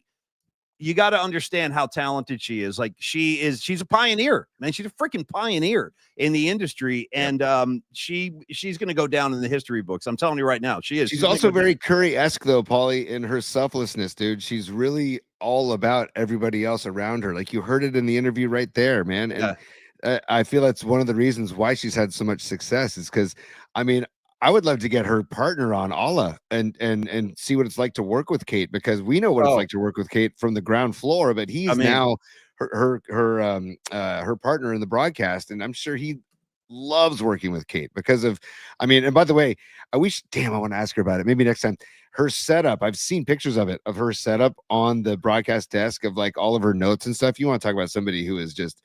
you got to understand how talented she is. Like, she's a pioneer, man. She's a freaking pioneer in the industry. And she's going to go down in the history books. I'm telling you right now, she is. She's also very Curry-esque though, Paulie, in her selflessness, dude. She's really all about everybody else around her. Like, you heard it in the interview right there, man. And I feel that's one of the reasons why she's had so much success is because, I mean, I would love to get her partner on Alla and see what it's like to work with Kate, because we know what it's like to work with Kate from the ground floor, but he's now her partner in the broadcast, and I'm sure he loves working with Kate because of, I mean, and by the way, I want to ask her about it. Maybe next time. Her setup, I've seen pictures of it, of her setup on the broadcast desk of like all of her notes and stuff. You want to talk about somebody who is just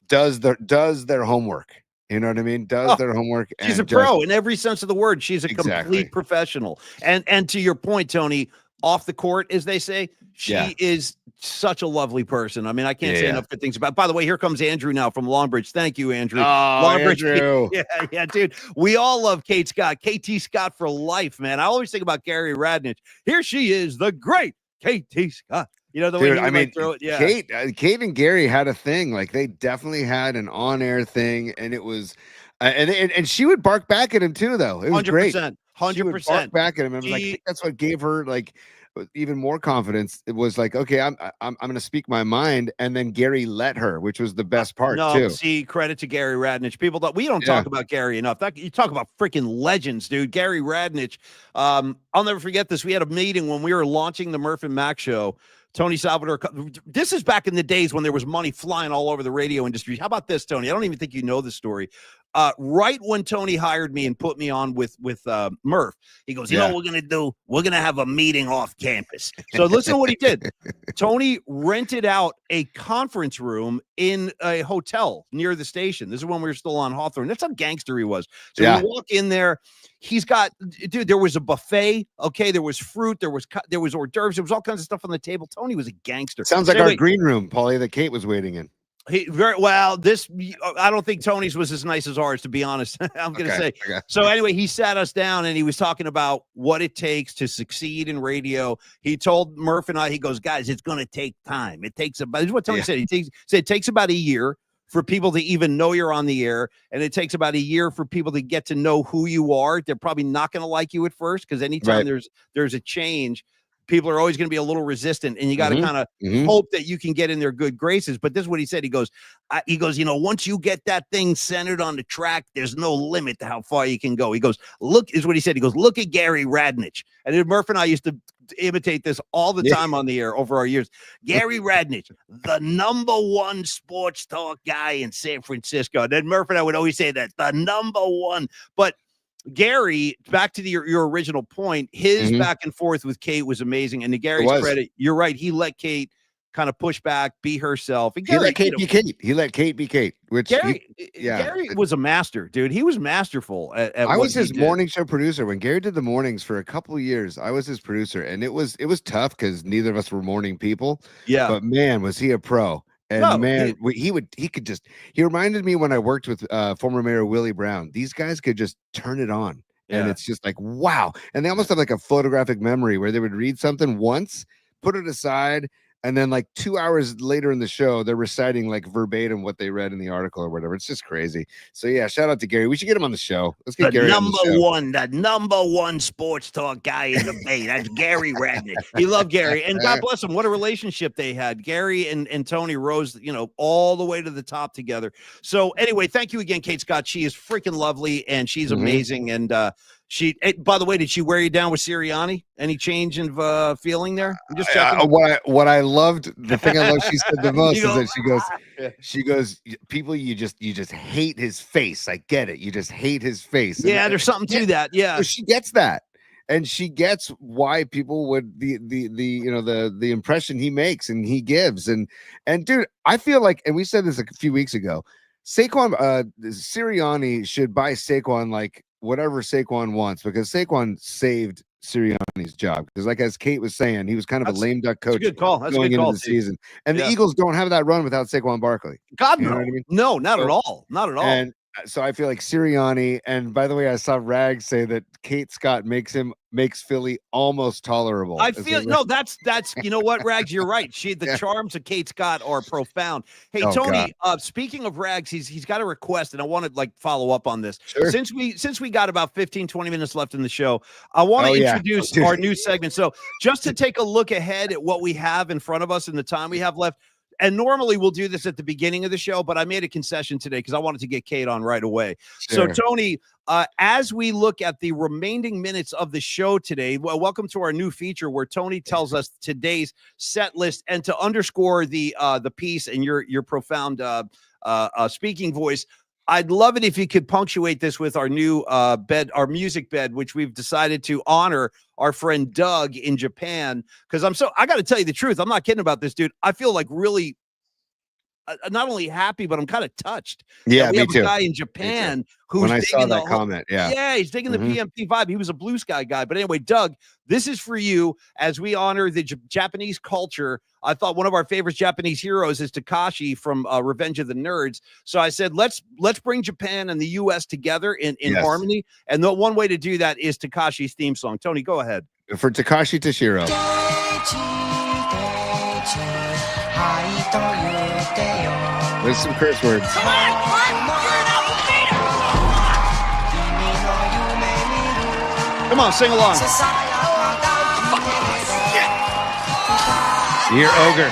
does their homework. You know what I mean? Does their homework. She's a pro in every sense of the word. She's a complete professional. And to your point, Tony, off the court, as they say, she is such a lovely person. I mean, I can't say enough good things about. By the way, here comes Andrew now from Longbridge. Thank you, Andrew. Longbridge, Andrew. Yeah, dude. We all love Kate Scott. KT Scott for life, man. I always think about Gary Radnich. Here she is, the great KT Scott. You know, the way I mean, throw it, Kate and Gary had a thing. Like, they definitely had an on-air thing, and it was, and she would bark back at him too, though. It was 100%, great. 100%. Bark back at him, and I think that's what gave her like even more confidence. It was like, okay, I'm going to speak my mind, and then Gary let her, which was the best part too. See, credit to Gary Radnich. People we don't talk about Gary enough. You talk about freaking legends, dude. Gary Radnich. I'll never forget this. We had a meeting when we were launching the Murph and Mac show. Tony Salvador, this is back in the days when there was money flying all over the radio industry. How about this, Tony? I don't even think you know the story. Right when Tony hired me and put me on with Murph, he goes, you know what we're going to do? We're going to have a meeting off campus. So listen to what he did. Tony rented out a conference room in a hotel near the station. This is when we were still on Hawthorne. That's how gangster he was. So we walk in there. He's got, dude, there was a buffet. Okay. There was fruit. There was hors d'oeuvres. There was all kinds of stuff on the table. Tony was a gangster. Sounds like our green room, Paulie, that Kate was waiting in. I don't think Tony's was as nice as ours, to be honest. I'm going to say. Okay. So anyway, he sat us down and he was talking about what it takes to succeed in radio. He told Murph and I, he goes, guys, it's going to take time. It takes about, this is what Tony said. It takes about a year for people to even know you're on the air. And it takes about a year for people to get to know who you are. They're probably not going to like you at first, because anytime there's a change, people are always going to be a little resistant, and you got to kind of hope that you can get in their good graces. But this is what he said. He goes, you know, once you get that thing centered on the track, there's no limit to how far you can go. He goes, look, is what he said. He goes, look at Gary Radnich. And then Murph and I used to imitate this all the time on the air over our years. Gary Radnich, the #1 sports talk guy in San Francisco. And then Murph and I would always say that, the #1. But Gary, back to your original point, his back and forth with Kate was amazing. And to Gary's credit, you're right. He let Kate kind of push back, be herself. And Gary, he let Kate be Kate. He let Kate be Kate. Which Gary was a master, dude. He was masterful at I was his morning show producer when Gary did the mornings for a couple of years. I was his producer, and it was tough because neither of us were morning people. Yeah, but man, was he a pro. And he reminded me when I worked with former Mayor Willie Brown. These guys could just turn it on, and it's just like, wow. And they almost have like a photographic memory where they would read something once, put it aside, And then like 2 hours later in the show, they're reciting like verbatim what they read in the article or whatever. It's just crazy. So yeah, shout out to Gary. We should get him on the show. Let's get Gary on the show. The number one sports talk guy in the Bay. That's Gary Radnick. He loved Gary. And God bless him. What a relationship they had. Gary and Tony rose, all the way to the top together. So anyway, thank you again, Kate Scott. She is freaking lovely and she's amazing. And by the way, did she wear you down with Sirianni? Any change in feeling there? I'm just checking. What I loved, the thing I love she said the most is that she goes, people, you just hate his face. I get it. You just hate his face. Yeah, there's something to that. Yeah. So she gets that. And she gets why people would the impression he makes and he gives. And dude, I feel like, and we said this a few weeks ago, Sirianni should buy Saquon like whatever Saquon wants, because Saquon saved Sirianni's job. Because like as Kate was saying, he was kind of a lame duck coach. That's a good call. That's going into the season. And the Eagles don't have that run without Saquon Barkley. God, no. I mean? No, not at all. Not at all. And so I feel like Sirianni, and by the way, I saw Rags say that Kate Scott makes Philly almost tolerable. I feel that's you know what, Rags, you're right. The charms of Kate Scott are profound. Hey, Tony, speaking of Rags, he's got a request, and I want to follow up on this. Sure. Since we got about 15-20 minutes left in the show, I want to introduce our new segment. So just to take a look ahead at what we have in front of us and the time we have left. And normally we'll do this at the beginning of the show, but I made a concession today because I wanted to get Kate on right away. Sure. So, Tony, as we look at the remaining minutes of the show today, welcome to our new feature where Tony tells us today's set list. And to underscore the piece and your profound speaking voice, I'd love it if you could punctuate this with our new bed, our music bed, which we've decided to honor our friend Doug in Japan. Because I got to tell you the truth. I'm not kidding about this, dude. I feel like really not only happy, but I'm kind of touched. Yeah, we me have too. A guy in Japan who's when I saw that comment, he's digging the PMP vibe. He was a Blue Sky guy, but anyway, Doug, this is for you as we honor the Japanese culture. I thought one of our favorite Japanese heroes is Takashi from Revenge of the Nerds. So I said, let's bring Japan and the U.S. together in harmony. And the one way to do that is Takashi's theme song. Tony, go ahead. For Takashi Toshiro. There's some curse words. Come on, Clark! You're an alpha beta! Come on, sing along. You hear Ogre.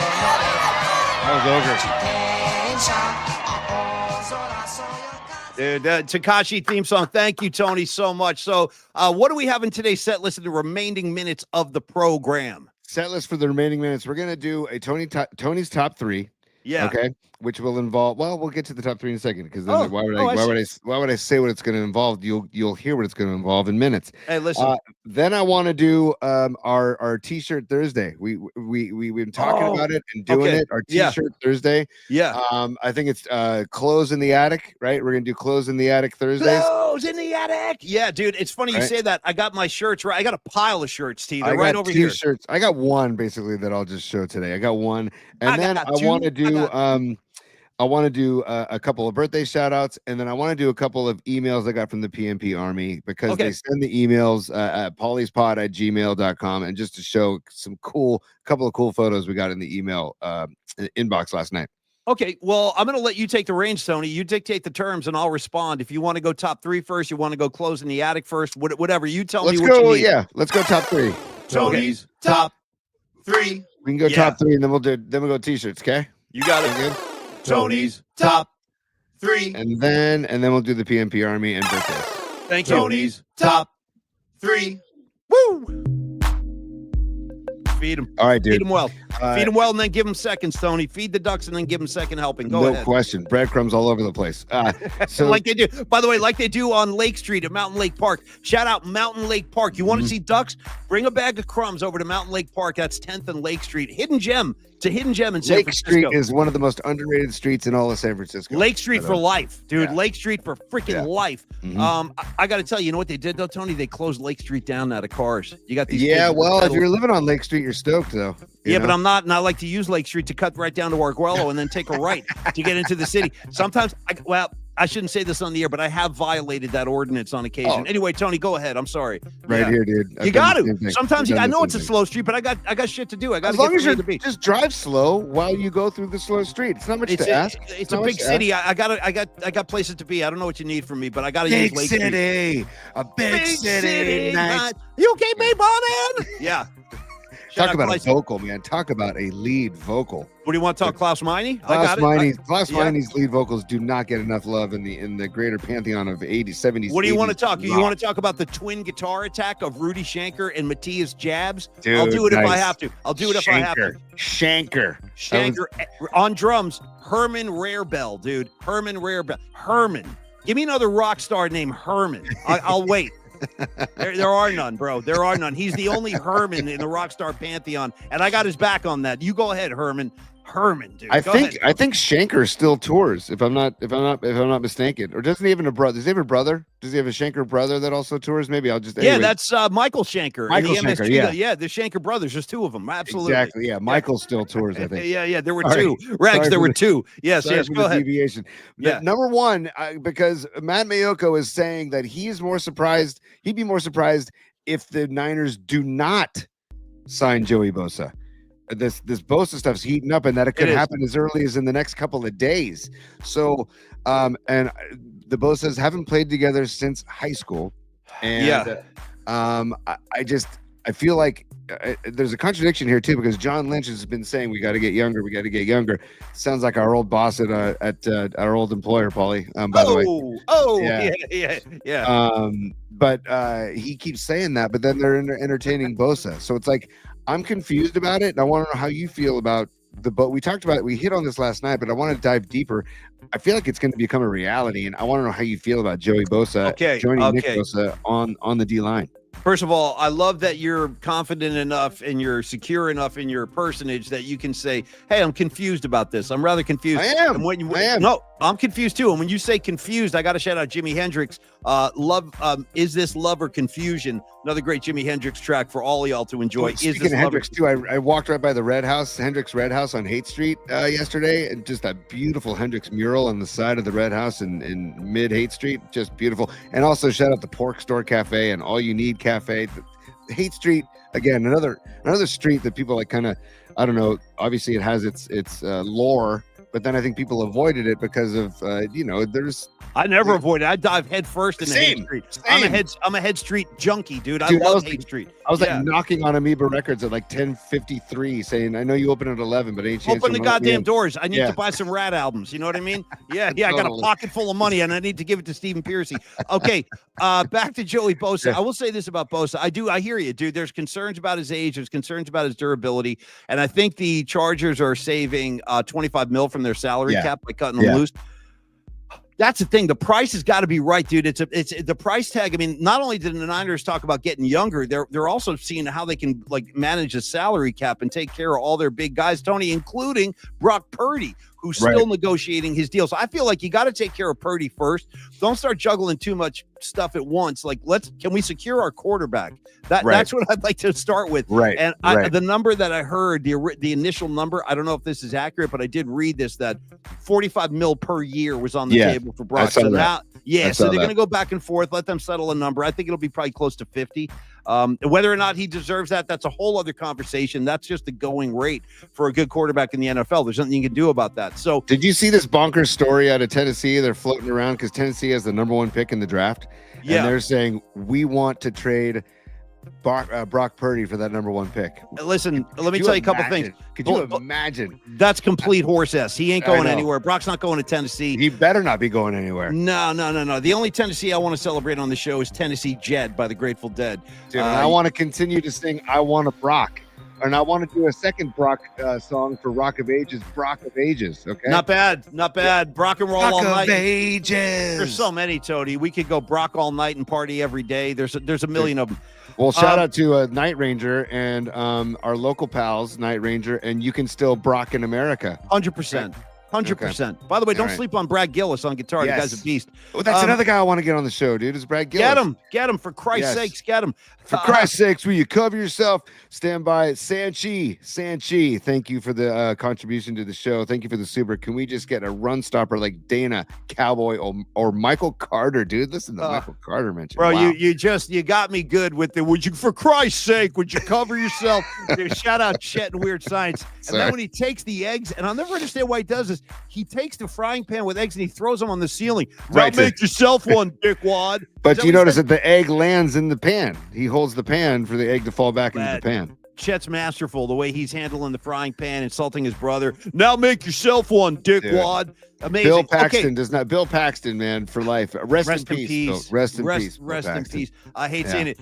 That was Ogre. Dude, Takashi theme song. Thank you, Tony, so much. So what do we have in today's set list of the remaining minutes of the program? Set list for the remaining minutes. We're going to do a Tony's top three. Yeah. Okay. Which will involve. Well, we'll get to the top three in a second because then why would I say what it's going to involve? You'll hear what it's going to involve in minutes. Hey, listen. Then I want to do our T-shirt Thursday. We've been talking about it and doing it. Our T-shirt Thursday. Yeah. I think it's clothes in the attic. Right. We're gonna do clothes in the attic Thursdays. Clothes in the attic. Yeah, dude. It's funny you say that. I got my shirts right. I got a pile of shirts, T. They're right over here. T-shirts. I got one basically that I'll just show today. I got one, and then I want to do I want to do a couple of birthday shout outs, and then I want to do a couple of emails I got from the PMP Army because they send the emails at paulyspod@gmail.com, and just to show couple of cool photos we got in the email inbox last night. Okay, well, I'm going to let you take the reins, Tony. You dictate the terms, and I'll respond. If you want to go top three first, you want to go close in the attic first, whatever. You tell me what you need. Yeah, let's go top three. Tony's top three. We can go top three, and then we'll go T-shirts, okay? You got it. Good. Tony's top three. And then we'll do the PMP Army and birthdays. Thank you. Tony's top three. Woo! Feed them. All right, dude. Feed them well. Feed them well, and then give them seconds, Tony. Feed the ducks, and then give them second helping. Go ahead. No question. Breadcrumbs all over the place. So like they do. By the way, like they do on Lake Street at Mountain Lake Park. Shout out Mountain Lake Park. You want to see ducks? Bring a bag of crumbs over to Mountain Lake Park. That's 10th and Lake Street. Hidden gem. It's a hidden gem in San Francisco. Lake Street is one of the most underrated streets in all of San Francisco. Lake Street for life, dude. Yeah. Lake Street for freaking life. Mm-hmm. I got to tell you, you know what they did though, Tony? They closed Lake Street down out of cars. You got these. Yeah, well, if you're living on Lake Street, you're stoked though. Yeah, but I'm not. And I like to use Lake Street to cut right down to Arguello and then take a right to get into the city. Sometimes, I shouldn't say this on the air, but I have violated that ordinance on occasion. Anyway, Tony, go ahead. I'm sorry. Right here, dude. You got to. Sometimes I know it's a slow street, but I got shit to do. I got to get from A to B. Just drive slow while you go through the slow street. It's not much to ask. It's a big city. I got places to be. I don't know what you need from me, but I got to use Lake Street. A big city. Nice. You okay, babe, man? Yeah. Talk about a vocal, man. Talk about a lead vocal. What do you want to talk, Klaus Meine? Klaus Meine's lead vocals do not get enough love in the greater pantheon of 80s, 70s. What do you want to talk? You want to talk about the twin guitar attack of Rudy Schenker and Matthias Jabs? Dude, I'll do it if I have to. I'll do it if I have to. Schenker on drums. Herman Rarebell, dude. Herman Rarebell. Herman. Give me another rock star named Herman. I'll wait. There are none, bro. There are none. He's the only Herman in the rock star pantheon, and I got his back on that. You go ahead, Herman. Herman, dude. I think Schenker still tours, if I'm not mistaken. Or doesn't he have a brother? Does he have a brother? Does he have a Schenker brother that also tours? Maybe I'll just that's Michael Schenker. Michael Schenker, the Schenker brothers. There's two of them. Absolutely. Exactly. Yeah, Michael still tours, I think. Yeah. There were two. Rex, there were two. Yes. Go ahead. Deviation. Yeah. Number one, because Matt Mayoko is saying that he's more surprised. He'd be more surprised if the Niners do not sign Joey Bosa. This Bosa stuff's heating up, and that it could happen as early as in the next couple of days. So, and the Bosas haven't played together since high school, and I feel like there's a contradiction here too, because John Lynch has been saying we got to get younger. Sounds like our old boss at our old employer, Paulie. By the way. Yeah. But he keeps saying that, but then they're entertaining Bosa, so it's like, I'm confused about it, and I want to know how you feel about the boat. We talked about it. We hit on this last night, but I want to dive deeper. I feel like it's going to become a reality, and I want to know how you feel about Joey Bosa joining Nick Bosa on the D line. First of all, I love that you're confident enough and you're secure enough in your personage that you can say, hey, I'm confused about this. I'm rather confused. I am. No, I'm confused too. And when you say confused, I got to shout out Jimi Hendrix. Is this love or confusion? Another great Jimi Hendrix track for all y'all to enjoy. Speaking of Hendrix too, I walked right by the Hendrix Red House on Haight Street yesterday, and just a beautiful Hendrix mural on the side of the Red House in mid Haight Street, just beautiful. And also shout out the Pork Store Cafe and All You Need Cafe. Haight Street, again, another street that people like kind of, I don't know, obviously it has its lore, but then I think people avoided it because of I never avoided it. I dive head first in the Haight Street. I'm a head street junkie, dude. I love Haight Street. I was like knocking on Amoeba Records at like 10:53 saying, I know you open at 11, but ain't chance. Open the goddamn doors. I need to buy some Rat albums. You know what I mean? Yeah. I got a pocket full of money and I need to give it to Stephen Piercy. Okay. Back to Joey Bosa. I will say this about Bosa. I hear you, dude. There's concerns about his age. There's concerns about his durability. And I think the Chargers are saving $25 million from their salary cap by cutting them loose. That's the thing. The price has got to be right, dude. It's the price tag. I mean, not only did the Niners talk about getting younger, they're also seeing how they can like manage a salary cap and take care of all their big guys, Tony, including Brock Purdy, who's still negotiating his deal. So I feel like you got to take care of Purdy first. Don't start juggling too much stuff at once. Like, can we secure our quarterback? That's what I'd like to start with. Right. And the number that I heard, the initial number, I don't know if this is accurate, but I did read this, that $45 million per year was on the table for Brock. So now, so they're going to go back and forth, let them settle a number. I think it'll be probably close to 50. Whether or not he deserves that's a whole other conversation. That's just the going rate for a good quarterback in the NFL. There's nothing you can do about that. So, did you see this bonkers story out of Tennessee? They're floating around because Tennessee has the number 1 pick in the draft. And they're saying, we want to trade Brock Purdy for that number 1 pick. Listen, let me tell you a couple things. Could you imagine? That's complete horse ass. He ain't going anywhere. Brock's not going to Tennessee. He better not be going anywhere. No. The only Tennessee I want to celebrate on the show is Tennessee Jed by the Grateful Dead. Dude, I want to continue to sing I Want a Brock. And I want to do a second Brock song for Rock of Ages, Brock of Ages. Okay. Not bad. Brock and roll all night. Rock of Ages. There's so many, Tony. We could go Brock all night and party every day. There's a million of them. Well, shout out to Night Ranger and our local pals, Night Ranger, and you can still Brock in America. 100%. 100%. By the way, don't sleep on Brad Gillis on guitar. The guy's a beast. Oh, that's another guy I want to get on the show, dude. Is Brad Gillis? Get him. For Christ's sakes, get him. For Christ's sakes, will you cover yourself? Stand by. Sanchi, thank you for the contribution to the show. Thank you for the super. Can we just get a run stopper like Dana, Cowboy, or Michael Carter, dude? Listen to Michael Carter mention. Bro, wow. you got me good with the, would you, for Christ's sake, would you cover yourself? Dude, shout out Chet and Weird Science. And then when he takes the eggs, and I'll never understand why he does this, he takes the frying pan with eggs and he throws them on the ceiling. Right, make yourself one, dickwad. But you notice that the egg lands in the pan. He holds the pan for the egg to fall back into the pan. Chet's masterful, the way he's handling the frying pan, insulting his brother. Now make yourself one, dickwad. Amazing. Bill Paxton does not. Bill Paxton, man, for life. Rest in peace. Rest in peace. Rest in peace. I hate saying it.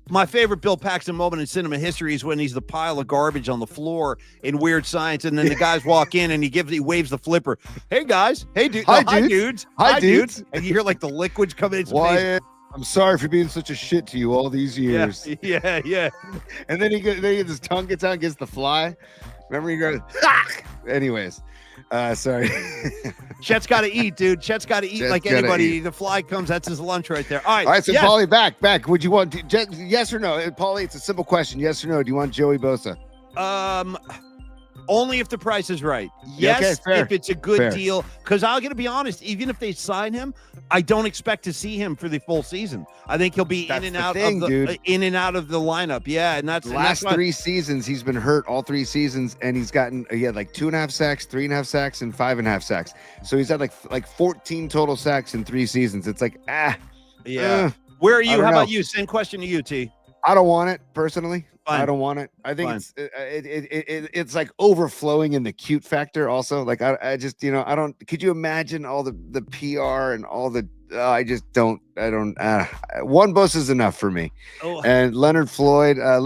My favorite Bill Paxton moment in cinema history is when he's the pile of garbage on the floor in Weird Science, and then the guys walk in and he waves the flipper. Hey guys. Hey dude. Hi dudes. Hi dudes. And you hear like the liquids coming. It's Wyatt, I'm sorry for being such a shit to you all these years. Yeah. And then his tongue gets out and gets the fly. Remember he goes, anyways. Sorry. Chet's got to eat, dude. Chet's got to eat like anybody. The fly comes, that's his lunch right there. All right. So Paulie, back. Would you want yes or no? Paulie, it's a simple question. Yes or no? Do you want Joey Bosa? Only if the price is right. Yes, if it's a good deal. Because I'm going to be honest, even if they sign him, I don't expect to see him for the full season. I think he'll be in and out of the lineup. Yeah, and that's last 3 seasons he's been hurt all 3 seasons, and he had like 2.5 sacks, 3.5 sacks, and 5.5 sacks. So he's had like 14 total sacks in 3 seasons. It's like Where are you? How about you? Same question to you, T. I don't want it personally. Fine. I don't want it. I think it's like overflowing in the cute factor also. Like I just, I don't, could you imagine all the PR and all the, one Bosa is enough for me. And Leonard Floyd, I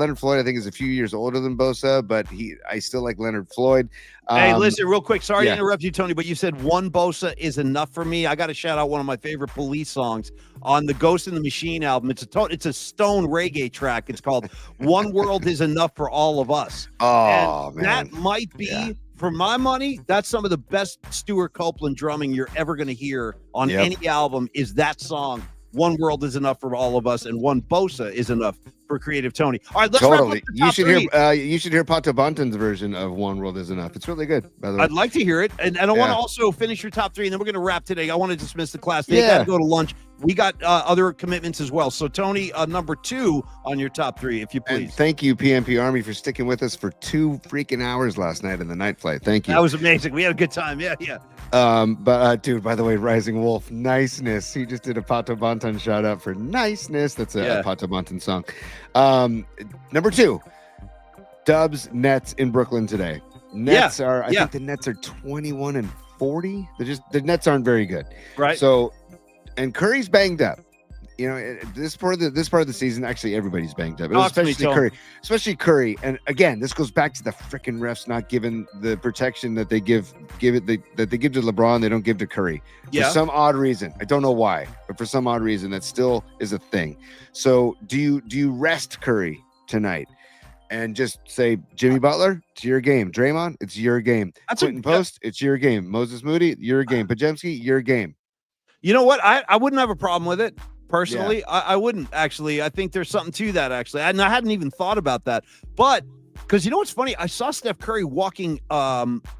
think is a few years older than Bosa, but I still like Leonard Floyd. Hey, listen, real quick. Sorry to interrupt you, Tony, but you said one Bosa is enough for me. I got to shout out one of my favorite Police songs on the Ghost in the Machine album. It's a stone reggae track. It's called "One World Is Enough for All of Us." Oh, man, that might be. For my money, that's some of the best Stuart Copeland drumming you're ever going to hear on any album is that song, One World Is Enough for All of Us, and One Bosa is enough for Creative Tony. All right, let's wrap up the top you should hear Pato Banton's version of One World Is Enough. It's really good, by the way. I'd like to hear it. And I want to also finish your top 3, and then we're going to wrap today. I want to dismiss the class. They got to go to lunch. We got other commitments as well. So, Tony, number 2 on your top 3, if you please. And thank you, PMP Army, for sticking with us for 2 freaking hours last night in the night flight. Thank you. That was amazing. We had a good time. Yeah. But dude, by the way, Rising Wolf, niceness. He just did a Pato Banton shout out for niceness. That's a Pato Banton song. Number 2, Dubs Nets in Brooklyn today. Nets I think the Nets are 21-40. The Nets aren't very good. Right. So, and Curry's banged up. This part of the season, actually everybody's banged up, especially Curry. And again, this goes back to the freaking refs not giving the protection that they give to LeBron. They don't give to Curry for some odd reason. I don't know why, but for some odd reason, that still is a thing. So do you rest Curry tonight and just say, Jimmy Butler, it's your game. Draymond, it's your game. Quentin Post, it's your game. Moses Moody, your game. Pajemski, your game. You know what? I wouldn't have a problem with it. Personally, I wouldn't actually. I think there's something to that actually. And I hadn't even thought about that. But because you know what's funny? I saw Steph Curry walking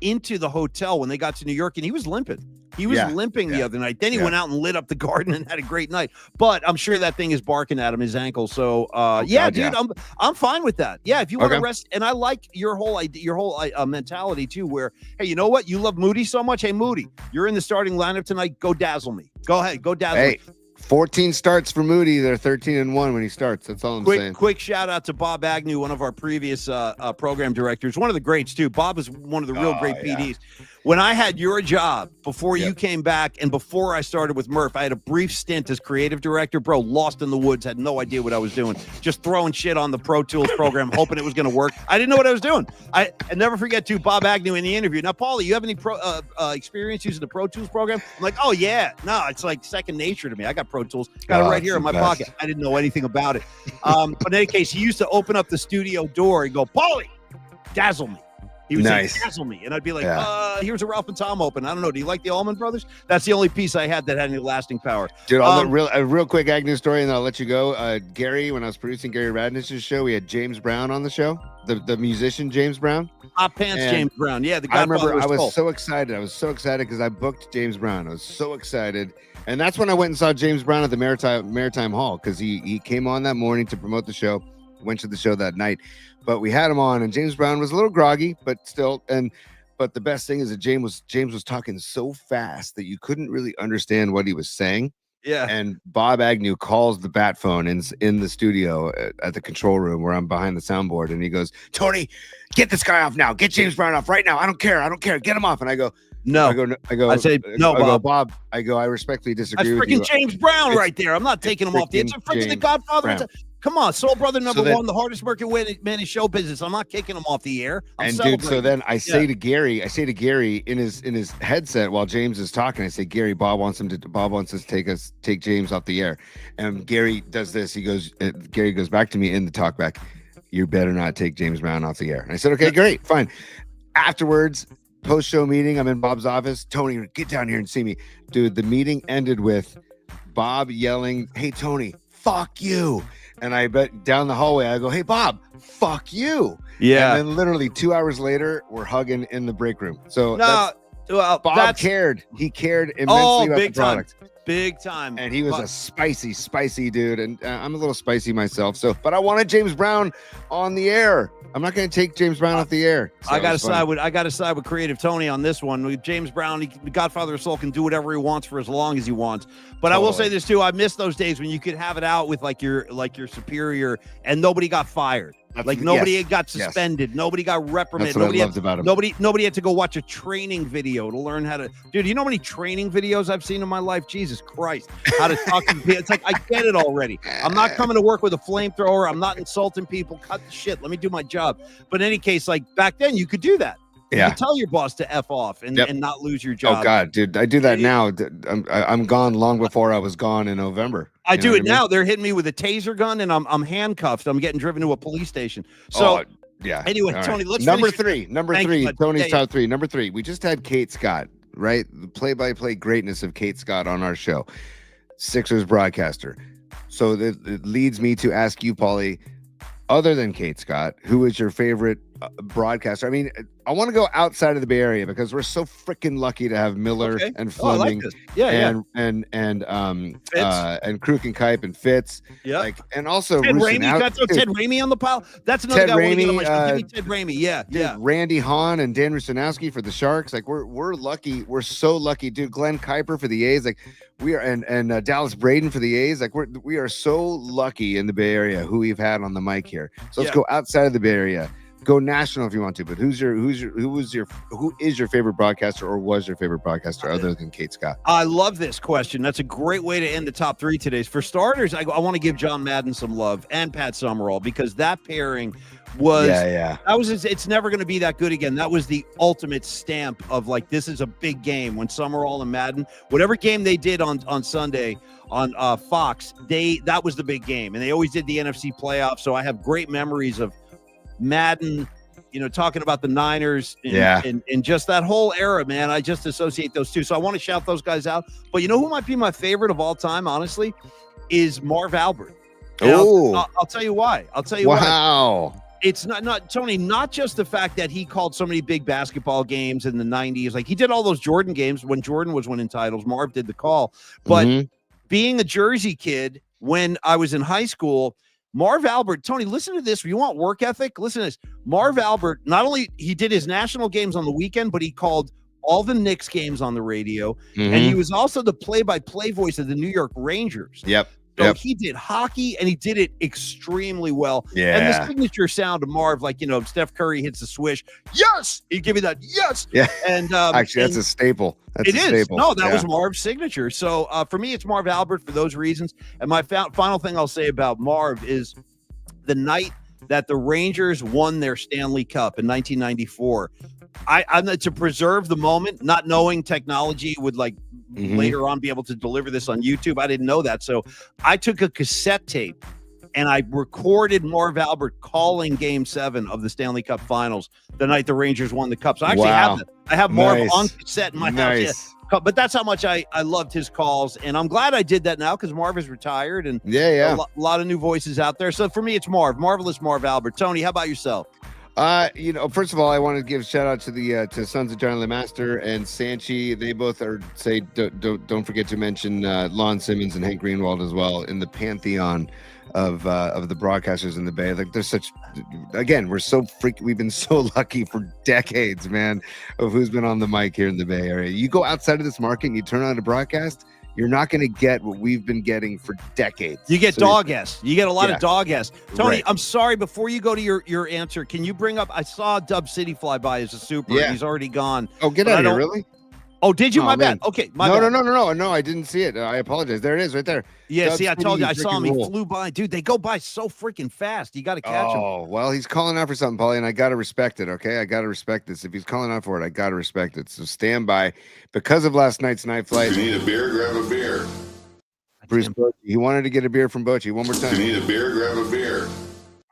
into the hotel when they got to New York, and he was limping. He was limping the other night. Then he went out and lit up the garden and had a great night. But I'm sure that thing is barking at him, his ankle. So dude, I'm fine with that. Yeah, if you want to rest, and I like your whole idea, your whole mentality too. Where hey, you know what? You love Moody so much. Hey, Moody, you're in the starting lineup tonight. Go dazzle me. Go ahead, go dazzle me. 14 starts for Moody. They're 13-1 when he starts. That's all I'm saying. Quick shout out to Bob Agnew, one of our previous program directors, one of the greats too. Bob is one of the real great PDs. When I had your job before you came back and before I started with Murph, I had a brief stint as creative director. Bro, lost in the woods, had no idea what I was doing. Just throwing shit on the Pro Tools program, hoping it was going to work. I didn't know what I was doing. I never forget too, Bob Agnew in the interview. Now, Paulie, you have any experience using the Pro Tools program? I'm like, oh yeah, no, it's like second nature to me. I got Pro Tools, got it right here in my pocket. I didn't know anything about it. But in any case, he used to open up the studio door and go, Paulie, dazzle me. He would Nice. say, dazzle me. And I'd be like, here's a Ralph and Tom open. I don't know. Do you like the Allman Brothers? That's the only piece I had that had any lasting power. Dude, a real quick Agnew story, and then I'll let you go. Gary, when I was producing Gary Radnich's show, we had James Brown on the show, the musician James Brown. Hot Pants James Brown. Yeah, the I Godfather remember I was Soul. so excited. I was so excited because I booked James Brown. I was so excited. And that's when I went and saw James Brown at the Maritime Hall, because he came on that morning to promote the show, went to the show that night. But we had him on, and James Brown was a little groggy, but still. But the best thing is that James was talking so fast that you couldn't really understand what he was saying. Yeah. And Bob Agnew calls the bat phone in the studio at the control room where I'm behind the soundboard, and he goes, "Tony, get this guy off now. Get James Brown off right now. I don't care. Get him off." And I go, "No." I say, "No, Bob." I respectfully disagree That's with you. freaking James Brown right there. I'm not taking him off the. It's freaking the Godfather. Come on, Soul Brother number one, the hardest working man in show business. I'm not kicking him off the air. Dude, so then I say to Gary in his headset while James is talking, I say, "Gary, Bob wants us to take James off the air." And Gary does this. Gary goes back to me in the talkback, "You better not take James Brown off the air." And I said, "Okay, great, fine." Afterwards, post-show meeting, I'm in Bob's office. "Tony, get down here and see me." Dude, the meeting ended with Bob yelling, "Hey, Tony, fuck you." And I bet down the hallway, I go, "Hey, Bob, fuck you." Yeah. And then literally 2 hours later, we're hugging in the break room. So Bob cared. He cared immensely about the product. Big time. And he was a spicy dude. And I'm a little spicy myself. But I wanted James Brown on the air. I'm not going to take James Brown off the air. So I got to side with Creative Tony on this one. James Brown, the Godfather of Soul, can do whatever he wants for as long as he wants. But I will say this too: I miss those days when you could have it out with like your superior, and nobody got fired. Nobody got suspended. Nobody got reprimanded. That's what I loved about him. Nobody had to go watch a training video to learn how to. Dude, you know how many training videos I've seen in my life? Jesus Christ! How to talk to people? It's like I get it already. I'm not coming to work with a flamethrower. I'm not insulting people. Cut the shit. Let me do my job. But in any case, like back then, you could do that. You could tell your boss to F off and not lose your job. Oh God, dude, I do that now. I'm gone long before I was gone in November. I do it now. They're hitting me with a taser gun, and I'm handcuffed. I'm getting driven to a police station. So Anyway, all Tony, right. let's number finish. three. Tony's top three. Number three. We just had Kate Scott, right? The play-by-play greatness of Kate Scott on our show. Sixers broadcaster. So it leads me to ask you, Paulie, other than Kate Scott, who is your favorite broadcaster? I mean, I want to go outside of the Bay Area because we're so freaking lucky to have Miller and Fleming, and Kruk and Kipe and Fitz, and also Ted Ramey. Ted Ramey on the pile. That's another guy. Ramey, give me Ted Ramey. Yeah. Randy Hahn and Dan Rusanowski for the Sharks. Like we're lucky. We're so lucky, dude. Glenn Kuiper for the A's. Like we are, and Dallas Braden for the A's. Like we are so lucky in the Bay Area who we've had on the mic here. So let's go outside of the Bay Area. Go national if you want to, but who is your favorite broadcaster, or was your favorite broadcaster other than Kate Scott? I love this question. That's a great way to end the top three today. For starters, I want to give John Madden some love and Pat Summerall, because that pairing was it's never going to be that good again. That was the ultimate stamp of like, this is a big game. When Summerall and Madden, whatever game they did on Sunday on Fox, that was the big game, and they always did the NFC playoffs. So I have great memories of Madden, talking about the Niners and just that whole era, man. I just associate those two. So I want to shout those guys out. But you know who might be my favorite of all time, honestly, is Marv Albert. I'll tell you why. Wow. It's not Tony, not just the fact that he called so many big basketball games in the 90s. Like he did all those Jordan games when Jordan was winning titles. Marv did the call. But being a Jersey kid when I was in high school, Marv Albert, Tony, listen to this. If you want work ethic, listen to this. Marv Albert, not only he did his national games on the weekend, but he called all the Knicks games on the radio. And he was also the play-by-play voice of the New York Rangers. So he did hockey, and he did it extremely well. And the signature sound of Marv, like, Steph Curry hits the swish. Yes! He'd give me that. Yes! Yeah. And actually, that's a staple. That's a staple. No, that was Marv's signature. So for me, it's Marv Albert for those reasons. And my final thing I'll say about Marv is the night that the Rangers won their Stanley Cup in 1994. I'm to preserve the moment, not knowing technology would later on be able to deliver this on YouTube. I didn't know that. So I took a cassette tape and I recorded Marv Albert calling Game 7 of the Stanley Cup Finals the night the Rangers won the Cup. So I actually have that. I have Marv on cassette in my house. Yeah. But that's how much I loved his calls, and I'm glad I did that now because Marv is retired, and a lot of new voices out there. So for me, it's Marvelous Marv Albert. Tony, how about yourself? First of all, I want to give a shout out to the to Sons of Johnny Lemaster and Sanchi. They both don't forget to mention Lon Simmons and Hank Greenwald as well in the pantheon of the broadcasters in the Bay. Like, they're such, again, we've been so lucky for decades, man, of who's been on the mic here in the Bay Area. You go outside of this market and you turn on a broadcast, you're not going to get what we've been getting for decades. You get dog-s. You get a lot of dog-s. Tony, I'm sorry, before you go to your answer, can you bring up, I saw Dub City fly by as a super. Yeah. He's already gone. Oh, get out of here, really? Oh, did you? My bad. Okay, my bad. No, I didn't see it. I apologize. There it is right there. Yeah, Dub City, I told you. I saw him. He flew by. Dude, they go by so freaking fast. You got to catch him. Oh, well, he's calling out for something, Paulie, and I got to respect it, okay? I got to respect this. If he's calling out for it, I got to respect it. So stand by. Because of last night's night flight. If you need a beer, grab a beer. Bruce Bochy, he wanted to get a beer from Bochy. One more time. If you need a beer, grab a beer.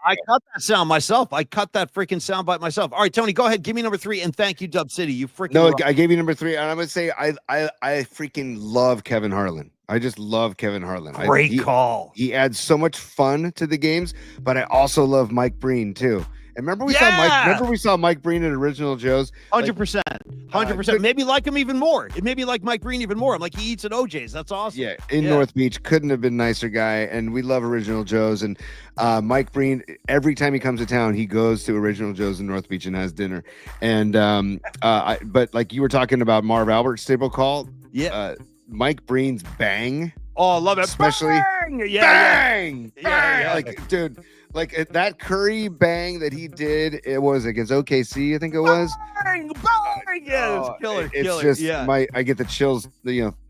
I cut that sound myself. I cut that freaking sound bite myself. All right, Tony, go ahead. Give me number 3, and thank you, Dub City. You freaking rock. I gave you number 3, and I'm gonna say I freaking love Kevin Harlan. I just love Kevin Harlan. Great call. He adds so much fun to the games, but I also love Mike Breen too. And remember we saw Mike Breen at Original Joe's. 100%. 100%. Maybe like him even more. It made me like Mike Breen even more. I'm like, he eats at OJ's. That's awesome. Yeah, in North Beach. Couldn't have been nicer guy. And we love Original Joe's. And Mike Breen, every time he comes to town, he goes to Original Joe's in North Beach and has dinner. And but like you were talking about Marv Albert's stable call. Yeah. Mike Breen's bang. Oh, I love it. Especially bang! Bang! Like, dude, like that Curry bang that he did, it was against OKC, I think it was. Bang! Bang! Yeah, it's killer. It's just I get the chills,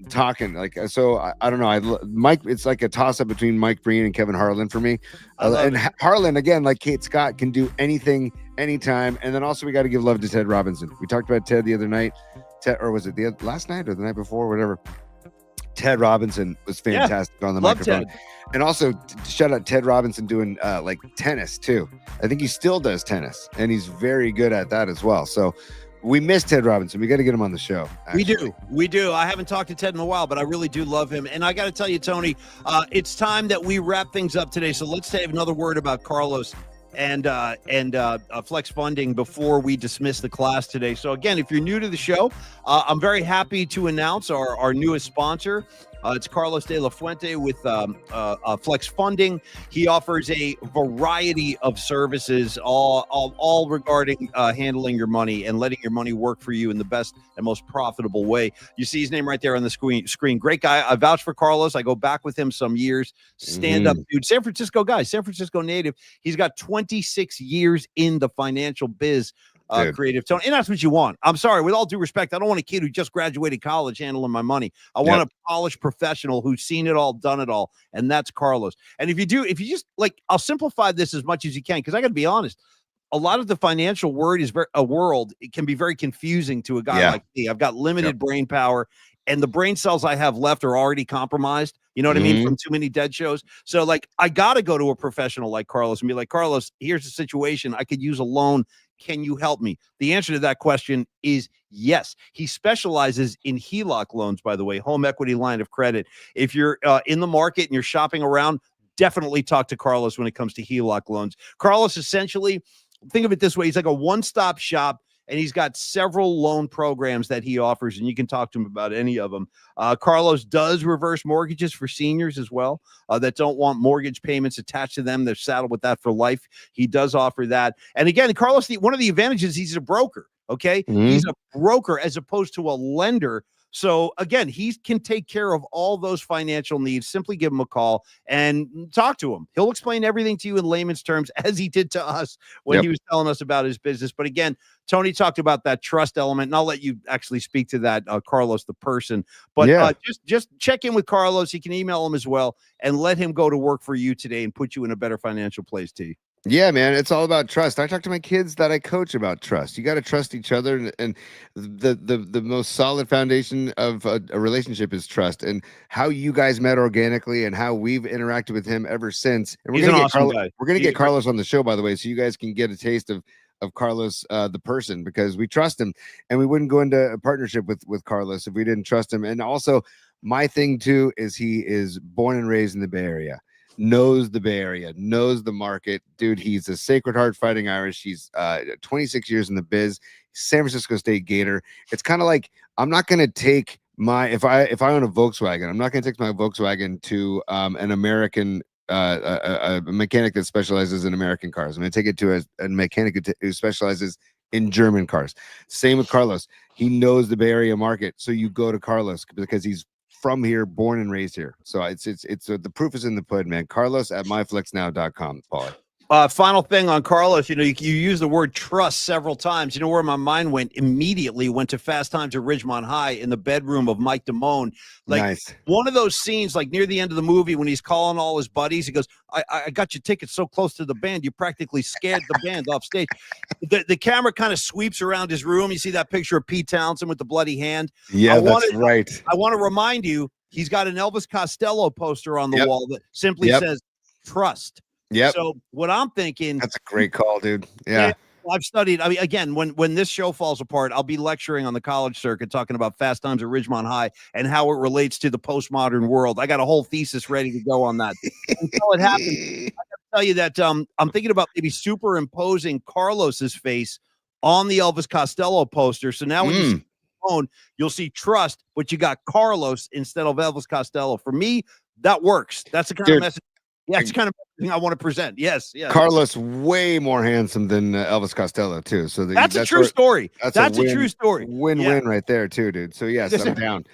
talking like. So I don't know. Mike, it's like a toss up between Mike Breen and Kevin Harlan for me. Harlan, again, like Kate Scott, can do anything, anytime. And then also we got to give love to Ted Robinson. We talked about Ted the other night, or was it last night or the night before, whatever. Ted Robinson was fantastic on the microphone. Ted. And also shout out Ted Robinson doing like tennis too. I think he still does tennis, and he's very good at that as well. So we miss Ted Robinson. We got to get him on the show. Actually. We do. I haven't talked to Ted in a while, but I really do love him. And I got to tell you, Tony, it's time that we wrap things up today. So let's say another word about Carlos and flex funding before we dismiss the class today. So again, if you're new to the show, I'm very happy to announce our newest sponsor. It's Carlos de la Fuente with Flex Funding. He offers a variety of services, all regarding handling your money and letting your money work for you in the best and most profitable way. You see his name right there on the screen. Great guy. I vouch for Carlos. I go back with him some years. Stand-up dude. San Francisco guy. San Francisco native. He's got 26 years in the financial biz. Creative Tony, and that's what you want. I'm sorry, with all due respect, I don't want a kid who just graduated college handling my money. I want a polished professional who's seen it all, done it all, and that's Carlos. And if you just like, I'll simplify this as much as you can, because I got to be honest, a lot of the financial world it can be very confusing to a guy like me. I've got limited brain power, and the brain cells I have left are already compromised. You know what I mean? From too many dead shows. So like, I got to go to a professional like Carlos and be like, Carlos, here's the situation. I could use a loan. Can you help me? The answer to that question is yes. He specializes in HELOC loans, by the way, home equity line of credit. If you're in the market and you're shopping around, definitely talk to Carlos when it comes to HELOC loans. Carlos, essentially, think of it this way. He's like a one-stop shop, and he's got several loan programs that he offers, and you can talk to him about any of them. Carlos does reverse mortgages for seniors as well that don't want mortgage payments attached to them. They're saddled with that for life. He does offer that. And again, Carlos, one of the advantages, he's a broker, okay? He's a broker as opposed to a lender. So again, he can take care of all those financial needs. Simply give him a call and talk to him. He'll explain everything to you in layman's terms, as he did to us when he was telling us about his business. But again, Tony talked about that trust element, and I'll let you actually speak to that, Carlos, the person. But just check in with Carlos. You can email him as well and let him go to work for you today and put you in a better financial place, T. Yeah, man, it's all about trust. I talk to my kids that I coach about trust. You got to trust each other, and the most solid foundation of a relationship is trust. And how you guys met organically, and how we've interacted with him ever since. And He's an awesome guy. We're gonna get Carlos on the show, by the way, so you guys can get a taste of Carlos, the person, because we trust him, and we wouldn't go into a partnership with Carlos if we didn't trust him. And also, my thing too is he is born and raised in the Bay Area. Knows the Bay Area, knows the market. Dude, he's a Sacred Heart Fighting Irish. He's 26 years in the biz, San Francisco State Gator. It's kind of like, I'm not going to take my, if I own a Volkswagen, I'm not going to take my Volkswagen to an American, a mechanic that specializes in American cars. I'm going to take it to a mechanic who specializes in German cars. Same with Carlos. He knows the Bay Area market. So you go to Carlos because he's from here, born and raised here. So it's the proof is in the pudding, man. Carlos at myflexnow.com, Paul. Final thing on Carlos, you use the word trust several times. You know where my mind went to Fast Times at Ridgemont High in the bedroom of Mike Damone. Like nice. One of those scenes, like near the end of the movie when he's calling all his buddies, he goes, I got your tickets so close to the band, you practically scared the band off stage. The camera kind of sweeps around his room. You see that picture of Pete Townsend with the bloody hand. Yeah, that's right. I want to remind you, he's got an Elvis Costello poster on the wall that simply says trust. Yeah. So what I'm thinking, that's a great call, dude. Yeah. I've studied. I mean, again, when this show falls apart, I'll be lecturing on the college circuit, talking about Fast Times at Ridgemont High and how it relates to the postmodern world. I got a whole thesis ready to go on that. Until it happens, I got to tell you that I'm thinking about maybe superimposing Carlos's face on the Elvis Costello poster. So now when you see the phone, you'll see trust, but you got Carlos instead of Elvis Costello. For me, that works. That's the kind of message. Yeah, it's kind of thing I want to present. Yes, yeah. Carlos way more handsome than Elvis Costello too. So that's a true story. That's a true story. Win-win right there too, dude. So yes, I'm down.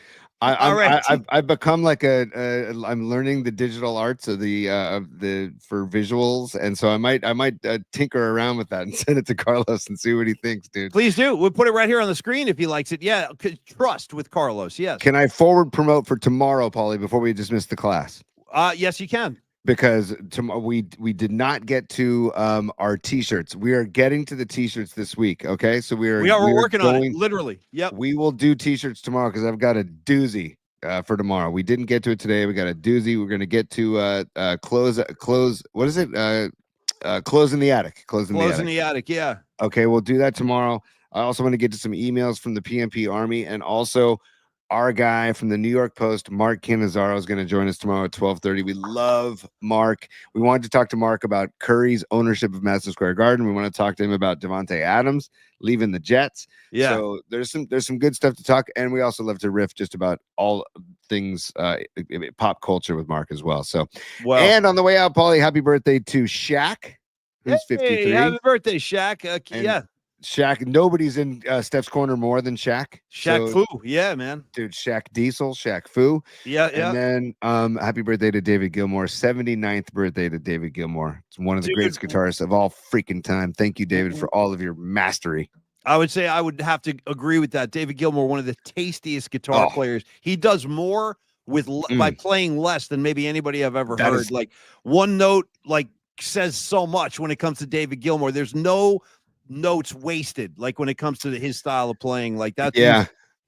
I've become like I'm learning the digital arts of the for visuals, and so I might tinker around with that and send it to Carlos and see what he thinks, dude. Please do. We'll put it right here on the screen if he likes it. Yeah, trust with Carlos. Yes. Can I forward promote for tomorrow, Paulie, before we dismiss the class? Yes, you can. Because we did not get to our t-shirts. We are getting to the t-shirts this week. Okay, so we're working on it. Literally, yep. We will do t-shirts tomorrow because I've got a doozy for tomorrow. We didn't get to it today. We got a doozy. We're gonna get to close. What is it? Close in the attic. Close in the attic. Yeah. Okay, we'll do that tomorrow. I also want to get to some emails from the PMP Army, and also our guy from the New York Post, Mark Cannizzaro, is going to join us tomorrow at 12:30. We love Mark. We wanted to talk to Mark about Curry's ownership of Madison Square Garden. We want to talk to him about Devontae Adams leaving the Jets. Yeah. So there's some good stuff to talk, and we also love to riff just about all things pop culture with Mark as well. So, and on the way out, Paulie, happy birthday to Shaq, who's 53. Happy birthday, Shaq. Yeah. Shaq, nobody's in Steph's corner more than Shaq. Shaq Fu, yeah, man. Dude, Shaq Diesel, Shaq Fu. Yeah. And then happy birthday to David Gilmour. 79th birthday to David Gilmour. It's one of the greatest guitarists of all freaking time. Thank you, David, for all of your mastery. I would say I would have to agree with that. David Gilmour, one of the tastiest guitar players. He does more by playing less than maybe anybody I've ever heard. Like one note says so much when it comes to David Gilmour. There's no notes wasted like when it comes to his style of playing like that. Yeah,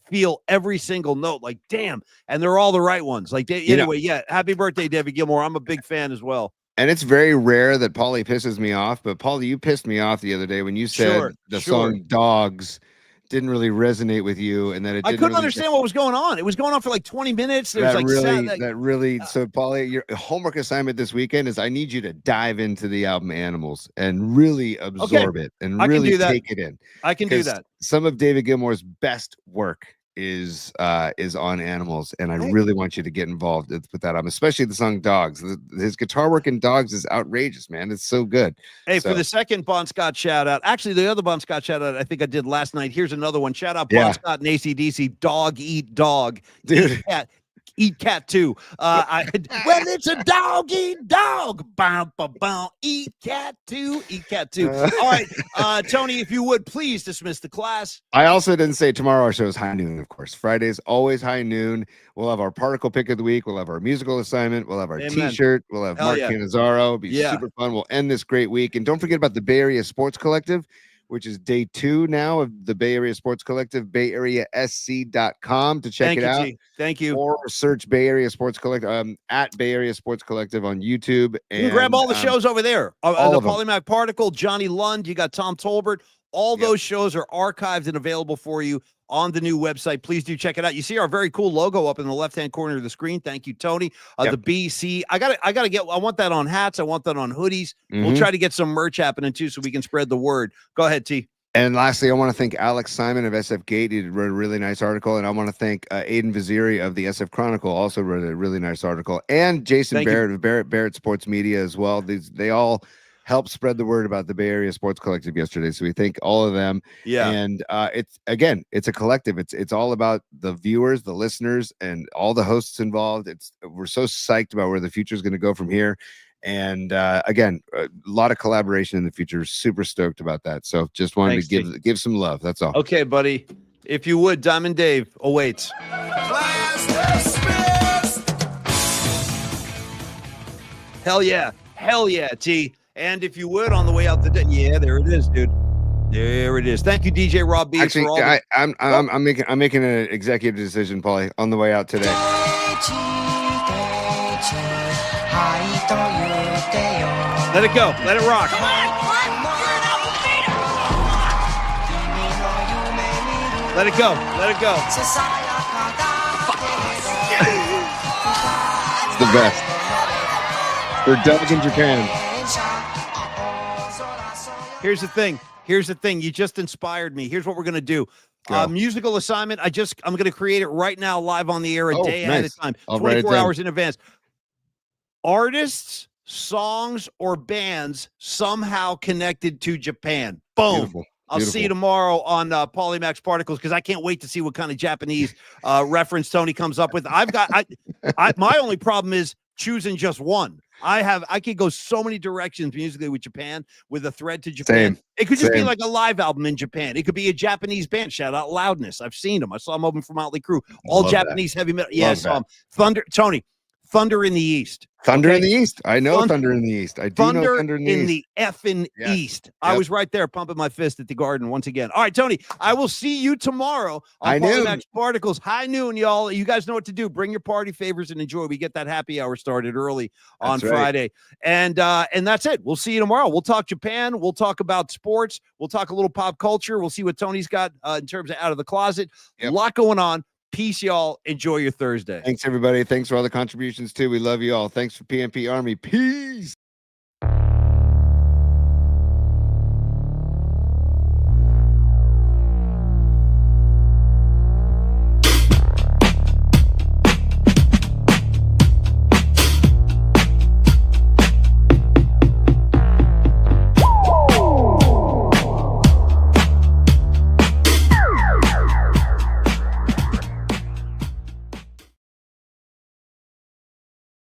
feel every single note like damn, and they're all the right ones. Like anyway, yeah, happy birthday, David Gilmour. I'm a big fan as well. And it's very rare that Paulie pisses me off, but Paulie, you pissed me off the other day when you said the song Dogs didn't really resonate with you, and that I couldn't really understand what was going on. It was going on for like 20 minutes. So Paulie, your homework assignment this weekend is I need you to dive into the album Animals and really absorb it and really take it in. I can do that. Some of David Gilmour's best work is on Animals, and I really want you to get involved with that album, especially the song Dogs. His guitar work in Dogs is outrageous, man. It's so good. Hey, for the second Bon Scott shout out, actually the other Bon Scott shout out I think I did last night. Here's another one. Shout out Bon Scott and AC/DC. Dog Eat Dog, dude. Eat cat too. Well, it's a dog eat dog. Bow, bow, bow. Eat cat too. Eat cat too. All right, Tony, if you would please dismiss the class. I also didn't say tomorrow our show is high noon, of course. Friday's always high noon. We'll have our particle pick of the week. We'll have our musical assignment. We'll have our T-shirt. We'll have Mark Cannizzaro. It'll be super fun. We'll end this great week. And don't forget about the Bay Area Sports Collective, which is day 2 now of the Bay Area Sports Collective, bayariasc.com to check it out. Thank you. Or search Bay Area Sports Collective at Bay Area Sports Collective on YouTube. And you can grab all the shows over there. All the of them. Polymac Particle, Johnny Lund, you got Tom Tolbert. All those shows are archived and available for you on the new website. Please do check it out. You see our very cool logo up in the left-hand corner of the screen. Thank you, Tony. The BC. I want that on hats. I want that on hoodies. We'll try to get some merch happening too so we can spread the word. Go ahead, T. And lastly, I want to thank Alex Simon of SF Gate. He wrote a really nice article. And I want to thank Aiden Vaziri of the SF Chronicle, also wrote a really nice article. And Jason Barrett of Barrett Sports Media as well. They all helped spread the word about the Bay Area Sports Collective yesterday. So we thank all of them. Yeah. And it's a collective. It's all about the viewers, the listeners, and all the hosts involved. We're so psyched about where the future is going to go from here. And again, a lot of collaboration in the future. Super stoked about that. So just wanted to give some love. That's all. Okay, buddy. If you would, Diamond Dave awaits. Hell yeah. Hell yeah, T. And if you would, on the way out the day, there it is, dude. There it is. Thank you, DJ Rob B. Actually, for all I'm making an executive decision, Paulie, on the way out today. Let it go. Let it rock. Come on, you're an alpha beta. Let it go. Let it go. It's the best. We're done in Japan. Here's the thing. You just inspired me. Here's what we're going to do. Musical assignment. I'm going to create it right now live on the air a day ahead of time, 24 hours in advance. Artists, songs, or bands somehow connected to Japan. Boom. Beautiful. I'll see you tomorrow on Polymax Particles because I can't wait to see what kind of Japanese reference Tony comes up with. My only problem is choosing just one. I could go so many directions musically with Japan with a thread to Japan. It could just be like a live album in Japan. It could be a Japanese band. Shout out Loudness. I've seen them. I saw them open for Motley Crue. All Japanese heavy metal. Yes, Thunder in the East. Thunder in the East. I know Thunder in the East. I do know Thunder in the effing East. I was right there pumping my fist at the Garden once again. All right, Tony, I will see you tomorrow on Polymax Particles. High noon, y'all. You guys know what to do. Bring your party favors and enjoy. We get that happy hour started early on Friday. And that's it. We'll see you tomorrow. We'll talk Japan. We'll talk about sports. We'll talk a little pop culture. We'll see what Tony's got in terms of out of the closet. A lot going on. Peace, y'all. Enjoy your Thursday. Thanks, everybody. Thanks for all the contributions, too. We love you all. Thanks for PMP Army. Peace.